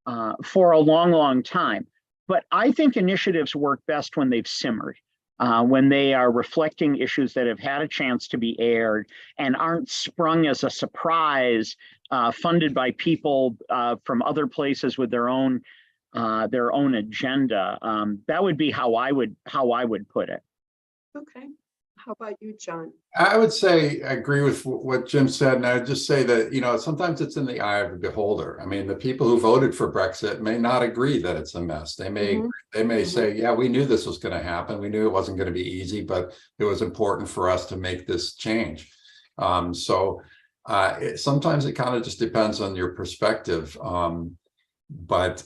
Speaker 7: a long time. But I think initiatives work best when they've simmered, when they are reflecting issues that have had a chance to be aired and aren't sprung as a surprise, funded by people from other places with their own agenda. That would be how I would put it.
Speaker 5: Okay. How about you, John?
Speaker 6: I would say I agree with what Jim said, and I'd just say that, you know, sometimes it's in the eye of the beholder. I mean, the people who voted for Brexit may not agree that it's a mess. They may say, yeah, we knew this was going to happen. We knew it wasn't going to be easy, but it was important for us to make this change. Sometimes it kind of just depends on your perspective. But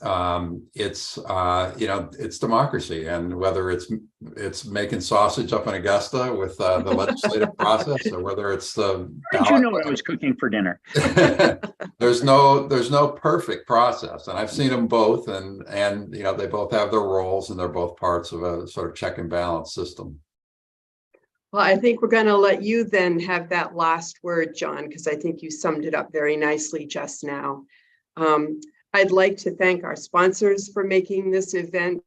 Speaker 6: it's you know, it's democracy, and whether it's making sausage up in Augusta with the legislative process, or whether it's the
Speaker 7: How did you know what I was cooking for dinner?
Speaker 6: there's no perfect process, and I've seen them both, and you know, they both have their roles, and they're both parts of a sort of check and balance system.
Speaker 5: Well, I think we're going to let you then have that last word, John, because I think you summed it up very nicely just now. I'd like to thank our sponsors for making this event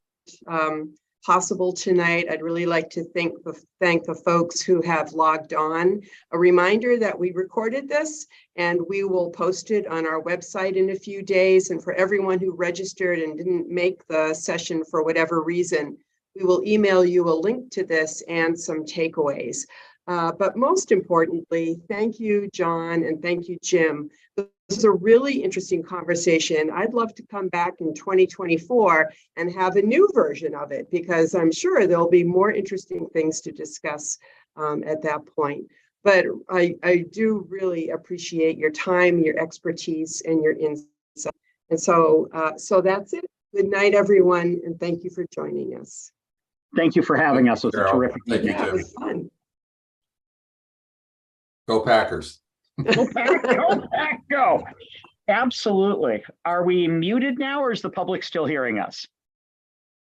Speaker 5: possible tonight. I'd really like to thank the folks who have logged on. A reminder that we recorded this and we will post it on our website in a few days. And for everyone who registered and didn't make the session for whatever reason, we will email you a link to this and some takeaways. But most importantly, thank you, John, and thank you, Jim. This is a really interesting conversation. I'd love to come back in 2024 and have a new version of it, because I'm sure there'll be more interesting things to discuss at that point. But I do really appreciate your time, your expertise, and your insight. And so that's it. Good night, everyone, and thank you for joining us.
Speaker 7: Thank you for having us. It was a
Speaker 6: Carol.
Speaker 7: terrific
Speaker 6: Thank you,
Speaker 5: Yeah, it
Speaker 6: Jim.
Speaker 5: was fun.
Speaker 6: Go Packers.
Speaker 7: Go Pack, go Pack, go. Absolutely. Are we muted now, or is the public still hearing us?